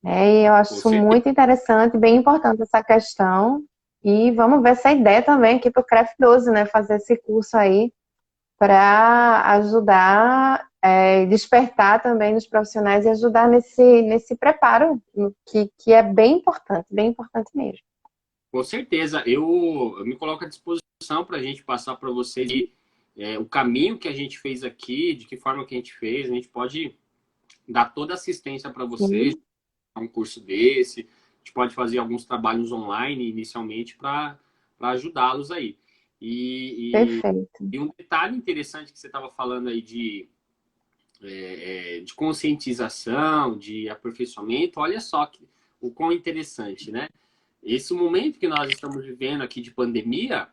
E eu acho muito interessante, bem importante essa questão, e vamos ver essa ideia também aqui para o CREF 12, né, fazer esse curso aí para ajudar, despertar também nos profissionais e ajudar nesse preparo, que é bem importante mesmo. Com certeza, eu me coloco à disposição para a gente passar para vocês o caminho que a gente fez aqui, de que forma que a gente fez, a gente pode dar toda a assistência para vocês, um curso desse, gente pode fazer alguns trabalhos online inicialmente para ajudá-los aí. Perfeito. E um detalhe interessante que você estava falando aí de conscientização, de aperfeiçoamento, olha só o quão interessante, né? Esse momento que nós estamos vivendo aqui de pandemia,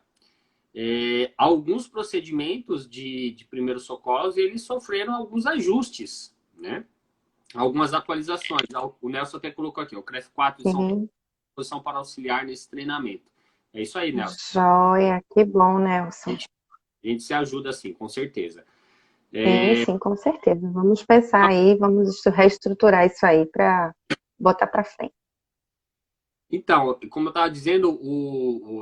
alguns procedimentos de primeiros socorros, eles sofreram alguns ajustes, né? Algumas atualizações. O Nelson até colocou aqui, o CREF 4 de São Paulo, posição para auxiliar nesse treinamento. É isso aí, Nelson. Joia, que bom, Nelson. A gente se ajuda assim, com certeza. Sim, com certeza. Vamos pensar aí, vamos reestruturar isso aí para botar para frente. Então, como eu estava dizendo,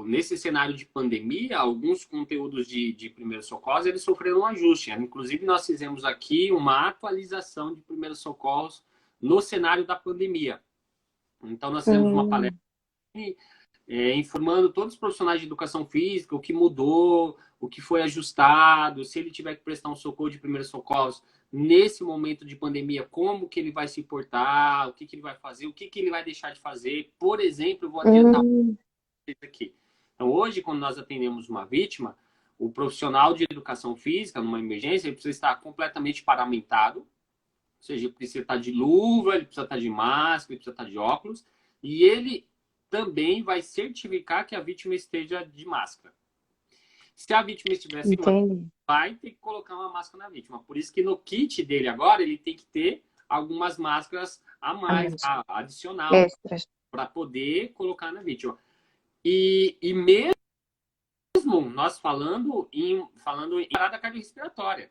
nesse cenário de pandemia, alguns conteúdos de primeiros socorros, eles sofreram um ajuste. Inclusive, nós fizemos aqui uma atualização de primeiros socorros no cenário da pandemia. Então, nós fizemos uma palestra informando todos os profissionais de educação física o que mudou, o que foi ajustado, se ele tiver que prestar um socorro de primeiros socorros nesse momento de pandemia, como que ele vai se portar, o que ele vai fazer, o que ele vai deixar de fazer. Por exemplo, eu vou adiantar isso aqui. Então, hoje, quando nós atendemos uma vítima, o profissional de educação física, numa emergência, ele precisa estar completamente paramentado, ou seja, ele precisa estar de luva, ele precisa estar de máscara, ele precisa estar de óculos, e ele também vai certificar que a vítima esteja de máscara. Se a vítima estiver sem máscara, vai ter que colocar uma máscara na vítima. Por isso que no kit dele agora, ele tem que ter algumas máscaras a mais, adicional, para poder colocar na vítima. E mesmo nós falando em parada cardiorrespiratória,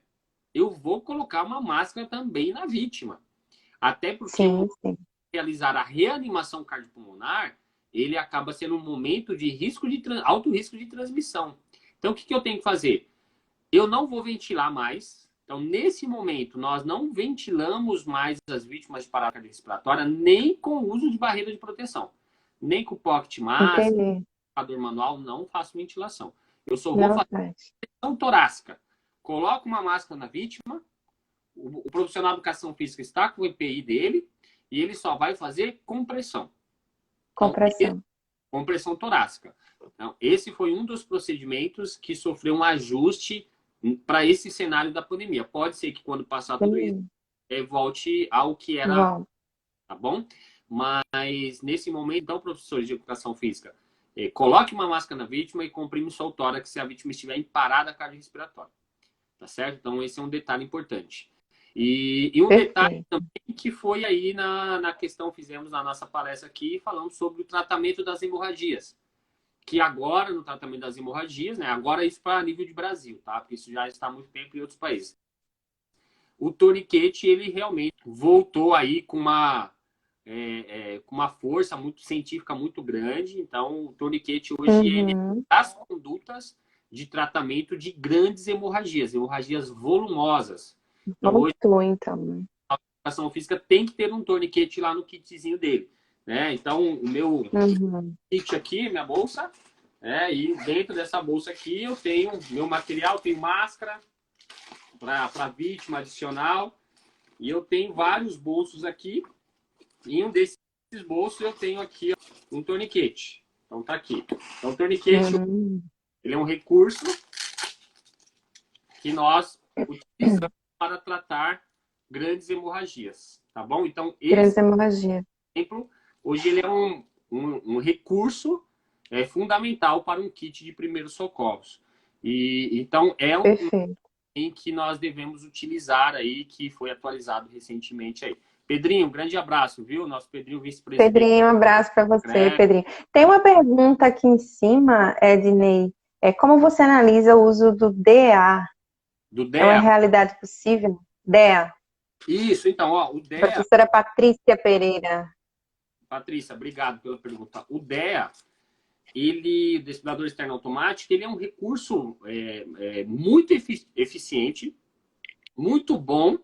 eu vou colocar uma máscara também na vítima. Até porque realizar a reanimação cardiopulmonar, ele acaba sendo um momento de alto risco de transmissão. Então, o que eu tenho que fazer? Eu não vou ventilar mais. Então, nesse momento, nós não ventilamos mais as vítimas de parada cardiorrespiratória, nem com o uso de barreira de proteção. Nem com pocket mask, ventilador manual, não faço ventilação. Eu só vou fazer proteção torácica. Coloco uma máscara na vítima, o profissional de educação física está com o EPI dele, e ele só vai fazer compressão. Compressão torácica. Então, esse foi um dos procedimentos que sofreu um ajuste para esse cenário da pandemia. Pode ser que quando passar tudo isso, volte ao que era, tá bom? Mas nesse momento, então, professores de educação física, coloque uma máscara na vítima e comprime só o tórax se a vítima estiver em parada cardiorrespiratória. Tá certo? Então, esse é um detalhe importante. E um detalhe também que foi aí na questão, fizemos na nossa palestra aqui, falando sobre o tratamento das hemorragias. Que agora, no tratamento das hemorragias, né? Agora isso para nível de Brasil, tá? Porque isso já está há muito tempo em outros países. O torniquete, ele realmente voltou aí com uma força muito científica muito grande. Então, o torniquete hoje, ele das condutas de tratamento de grandes hemorragias volumosas. Então, hoje, a educação física tem que ter um torniquete lá no kitzinho dele, né? Então, o meu kit aqui, minha bolsa, e dentro dessa bolsa aqui eu tenho meu material, tenho máscara para vítima adicional, e eu tenho vários bolsos aqui. E um desses bolsos eu tenho aqui um torniquete. Então, tá aqui. Então, o torniquete, ele é um recurso que nós utilizamos para tratar grandes hemorragias, tá bom? Então, esse exemplo, hoje ele é um recurso fundamental para um kit de primeiros socorros. E então é em que nós devemos utilizar aí, que foi atualizado recentemente aí. Pedrinho, um grande abraço, viu? Nosso Pedrinho, vice-presidente. Pedrinho, um abraço para você, Pedrinho. Tem uma pergunta aqui em cima, Ednei. Como você analisa o uso do DEA? Do DEA? É uma realidade possível? DEA. Isso, então, ó, o DEA... Professora Patrícia Pereira. Patrícia, obrigado pela pergunta. O DEA, ele, desfibrilador externo automático, ele é um recurso muito eficiente, muito bom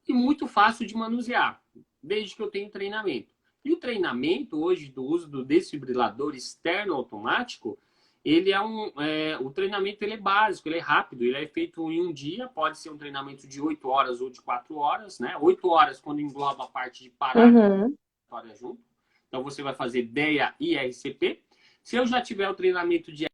e muito fácil de manusear, desde que eu tenha treinamento. E o treinamento hoje do uso do desfibrilador externo automático, ele o treinamento ele é básico, ele é rápido, ele é feito em um dia, pode ser um treinamento de 8 horas ou de 4 horas, né? 8 horas quando engloba a parte de parada junto, Então, você vai fazer DEA e RCP. Se eu já tiver o treinamento de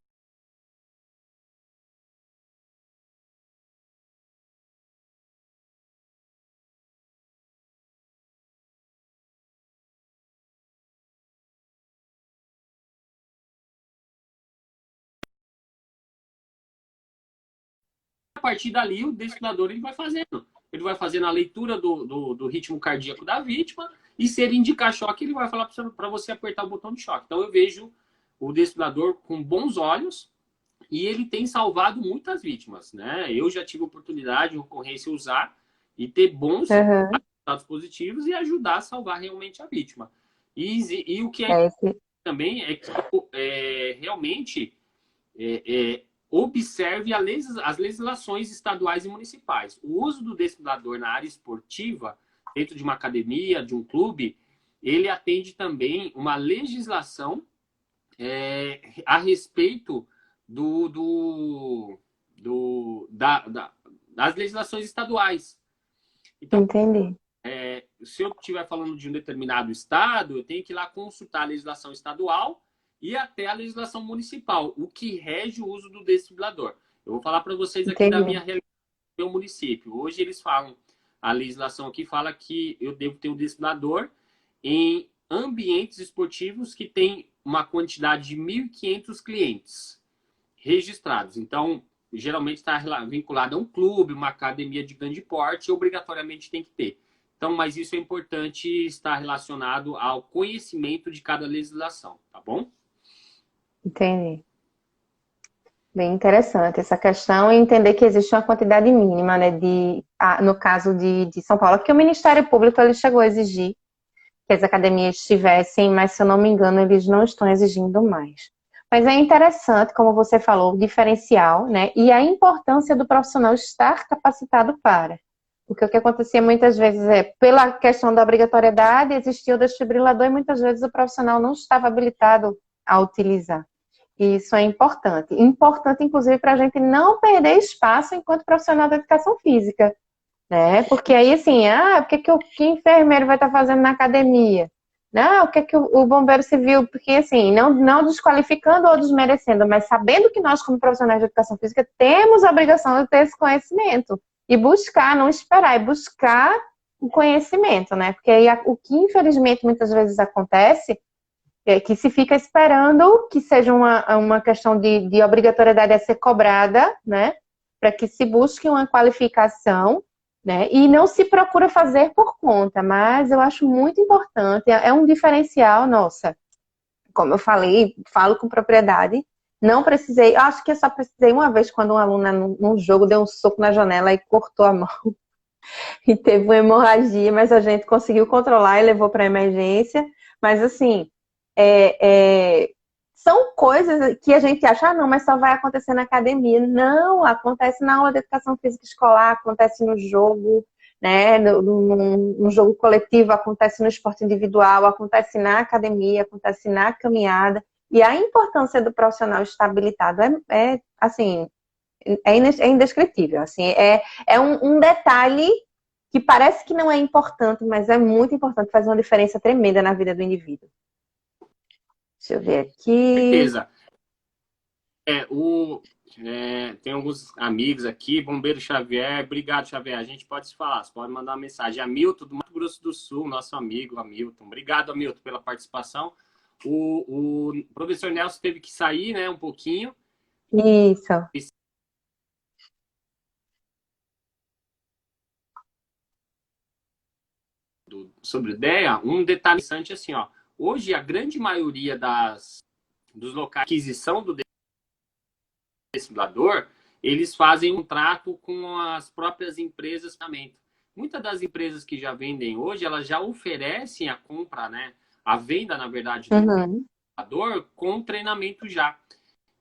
a partir dali, o desfibrilador ele vai fazendo. Ele vai fazendo a leitura do ritmo cardíaco da vítima e se ele indicar choque, ele vai falar para você apertar o botão de choque. Então, eu vejo o desfibrilador com bons olhos e ele tem salvado muitas vítimas, né? Eu já tive oportunidade, ocorrência, usar e ter bons resultados positivos e ajudar a salvar realmente a vítima. E o que é também é que realmente observe as legislações estaduais e municipais. O uso do desfibrilador na área esportiva, dentro de uma academia, de um clube, ele atende também uma legislação a respeito das legislações estaduais. Então, Entendi. Se eu estiver falando de um determinado estado, eu tenho que ir lá consultar a legislação estadual e até a legislação municipal, o que rege o uso do desfibrilador. Eu vou falar para vocês aqui da minha realidade do meu município. Hoje eles falam, a legislação aqui fala que eu devo ter um desfibrilador em ambientes esportivos que tem uma quantidade de 1.500 clientes registrados. Então, geralmente está vinculado a um clube, uma academia de grande porte, e obrigatoriamente tem que ter. Então, mas isso é importante estar relacionado ao conhecimento de cada legislação, tá bom? Entendi. Bem interessante essa questão e entender que existe uma quantidade mínima, né, no caso de São Paulo, porque o Ministério Público ele chegou a exigir que as academias tivessem, mas se eu não me engano, eles não estão exigindo mais. Mas é interessante, como você falou, o diferencial, né, e a importância do profissional estar capacitado para. Porque o que acontecia muitas vezes pela questão da obrigatoriedade, existia o desfibrilador e muitas vezes o profissional não estava habilitado a utilizar. E isso é importante. Importante, inclusive, para a gente não perder espaço enquanto profissional da educação física. Né? Porque aí, assim, o que enfermeiro vai estar fazendo na academia? Não, o que o bombeiro civil... Porque, assim, não desqualificando ou desmerecendo, mas sabendo que nós, como profissionais de educação física, temos a obrigação de ter esse conhecimento. E buscar, não esperar, e buscar o conhecimento, né? Porque aí o que, infelizmente, muitas vezes acontece é que se fica esperando que seja uma questão de obrigatoriedade a ser cobrada, né? Para que se busque uma qualificação, né? E não se procura fazer por conta, mas eu acho muito importante, é um diferencial, nossa. Como eu falei, falo com propriedade, não precisei, acho que eu só precisei uma vez quando uma aluna num jogo deu um soco na janela e cortou a mão e teve uma hemorragia, mas a gente conseguiu controlar e levou para emergência. Mas assim, são coisas que a gente acha, não, mas só vai acontecer na academia. Não, acontece na aula de educação física escolar, acontece no jogo, né? No jogo coletivo, acontece no esporte individual, acontece na academia, acontece na caminhada. E a importância do profissional estar habilitado assim, é indescritível. Assim, é um detalhe que parece que não é importante, mas é muito importante, faz uma diferença tremenda na vida do indivíduo. Deixa eu ver aqui. Certeza. Tem alguns amigos aqui, Bombeiro Xavier, obrigado, Xavier. A gente pode se falar, você pode mandar uma mensagem. Hamilton, do Mato Grosso do Sul, nosso amigo Hamilton. Obrigado, Hamilton, pela participação. O professor Nelson teve que sair, né, um pouquinho. Isso. Sobre ideia, um detalhe interessante assim, ó. Hoje, a grande maioria dos locais de aquisição do desfibrilador, eles fazem um trato com as próprias empresas também. Muitas das empresas que já vendem hoje, elas já oferecem a compra, né? A venda, na verdade, do desfibrilador com treinamento já.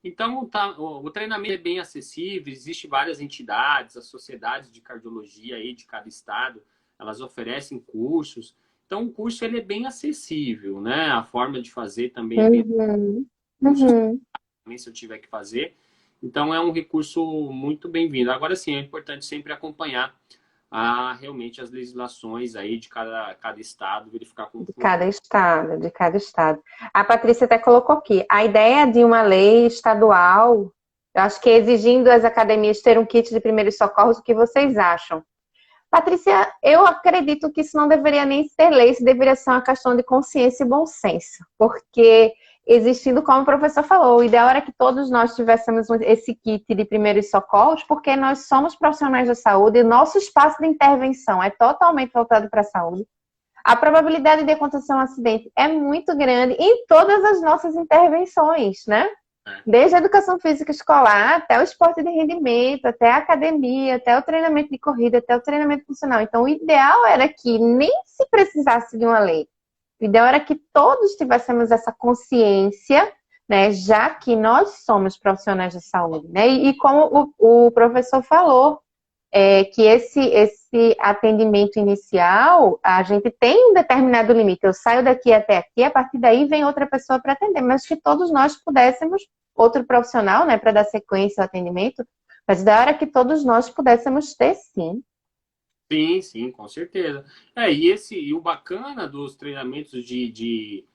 Então, o treinamento é bem acessível, existem várias entidades, as sociedades de cardiologia aí de cada estado, elas oferecem cursos. Então, o curso ele é bem acessível, né? A forma de fazer também é bem... Também, se eu tiver que fazer. Então, é um recurso muito bem-vindo. Agora sim, é importante sempre acompanhar a realmente as legislações aí de cada estado, verificar como De cada estado, de cada estado. A Patrícia até colocou aqui, a ideia de uma lei estadual, eu acho que exigindo as academias ter um kit de primeiros socorros, o que vocês acham? Patrícia, eu acredito que isso não deveria nem ser lei, isso deveria ser uma questão de consciência e bom senso, porque existindo, como o professor falou, o ideal era que todos nós tivéssemos esse kit de primeiros socorros, porque nós somos profissionais da saúde e nosso espaço de intervenção é totalmente voltado para a saúde. A probabilidade de acontecer um acidente é muito grande em todas as nossas intervenções, né? Desde a educação física escolar, até o esporte de rendimento, até a academia, até o treinamento de corrida, até o treinamento funcional. Então, o ideal era que nem se precisasse de uma lei. O ideal era que todos tivéssemos essa consciência, né? Já que nós somos profissionais de saúde, né? E como o professor falou, que esse atendimento inicial, a gente tem um determinado limite. Eu saio daqui até aqui, a partir daí vem outra pessoa para atender, mas que todos nós pudéssemos, outro profissional, né, para dar sequência ao atendimento, mas da hora que todos nós pudéssemos ter, sim. Sim, sim, com certeza. E o bacana dos treinamentos de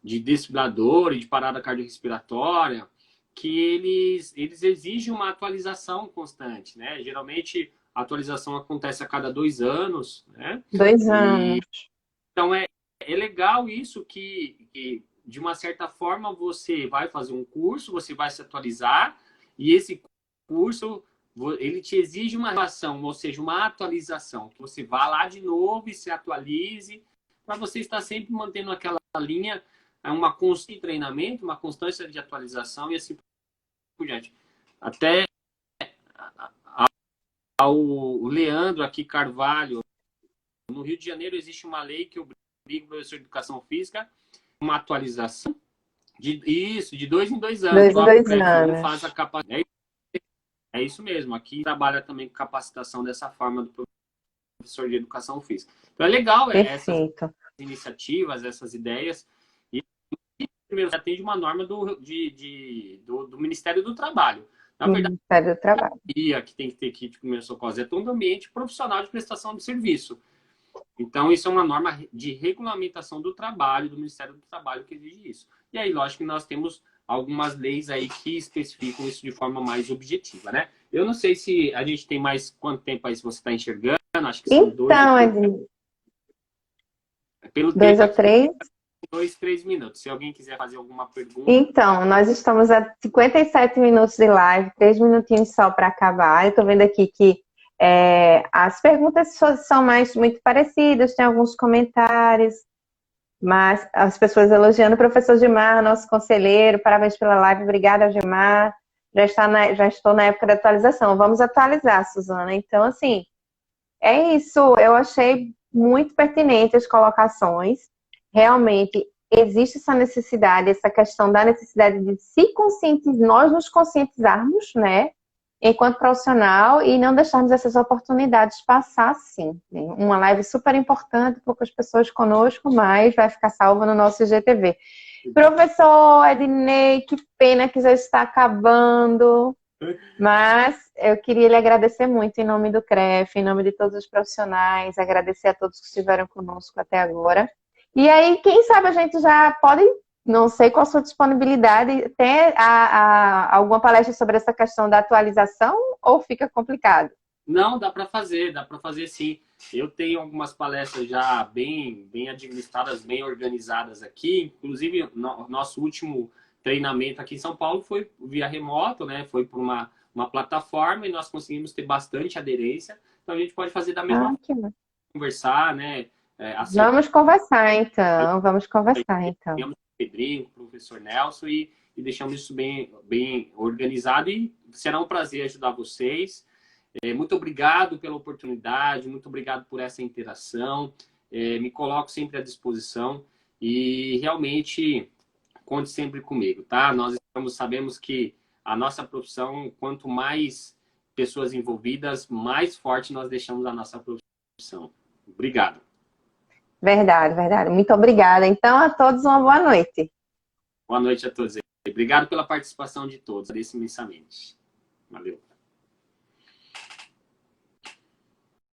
desfibrilador e de parada cardiorrespiratória, que eles exigem uma atualização constante, né? Geralmente a atualização acontece a cada 2 anos, né? 2 anos. Então é legal isso que de uma certa forma você vai fazer um curso, você vai se atualizar e esse curso ele te exige uma ação, ou seja, uma atualização, que você vá lá de novo e se atualize, para você estar sempre mantendo aquela linha, uma constante de treinamento, uma constância de atualização e assim por diante. Até o Leandro aqui Carvalho, no Rio de Janeiro existe uma lei que obriga o professor de educação física uma atualização de 2 em 2 anos. 2 em 2 anos. Faz a capacidade. É isso mesmo. Aqui trabalha também com capacitação dessa forma do professor de educação física. Então é legal essas iniciativas, essas ideias. E primeiro você atende uma norma do Ministério do Trabalho. Na verdade, Ministério do Trabalho. Que tem que ter kit de primeiros socorros é todo um ambiente profissional de prestação de serviço. Então, isso é uma norma de regulamentação do trabalho, do Ministério do Trabalho, que exige isso. E aí, lógico que nós temos algumas leis aí que especificam isso de forma mais objetiva, né? Eu não sei se a gente tem mais quanto tempo aí se você está enxergando, acho que são pelo 2 ou 3. 2, 3 minutos. Se alguém quiser fazer alguma pergunta. Então, nós estamos a 57 minutos de live, 3 minutinhos só para acabar. Eu estou vendo aqui que as perguntas são muito parecidas, tem alguns comentários, mas as pessoas elogiando o professor Gilmar, nosso conselheiro, parabéns pela live, obrigada, Gilmar. Já estou na época da atualização. Vamos atualizar, Suzana. Então, assim, é isso. Eu achei muito pertinente as colocações. Realmente, existe essa necessidade, essa questão da necessidade de se conscientizar, nós nos conscientizarmos, né, enquanto profissional e não deixarmos essas oportunidades passar assim. Uma live super importante, poucas pessoas conosco, mas vai ficar salva no nosso IGTV. Professor Ednei, que pena que já está acabando, mas eu queria lhe agradecer muito em nome do CREF, em nome de todos os profissionais, agradecer a todos que estiveram conosco até agora. E aí, quem sabe a gente já pode, não sei qual a sua disponibilidade, ter alguma palestra sobre essa questão da atualização ou fica complicado? Não, dá para fazer sim. Eu tenho algumas palestras já bem administradas, bem organizadas aqui. Inclusive, nosso último treinamento aqui em São Paulo foi via remoto, né? Foi por uma plataforma e nós conseguimos ter bastante aderência. Então, a gente pode fazer da mesma forma, conversar, né? Vamos conversar, então. Vamos conversar, então. Temos o Pedrinho, o professor Nelson e deixamos isso bem organizado e será um prazer ajudar vocês. Muito obrigado pela oportunidade, muito obrigado por essa interação. Me coloco sempre à disposição e realmente conte sempre comigo, tá? Nós sabemos que a nossa profissão, quanto mais pessoas envolvidas, mais forte nós deixamos a nossa profissão. Obrigado. Verdade, verdade. Muito obrigada. Então, a todos uma boa noite. Boa noite a todos. Obrigado pela participação de todos. Agradeço imensamente. Valeu.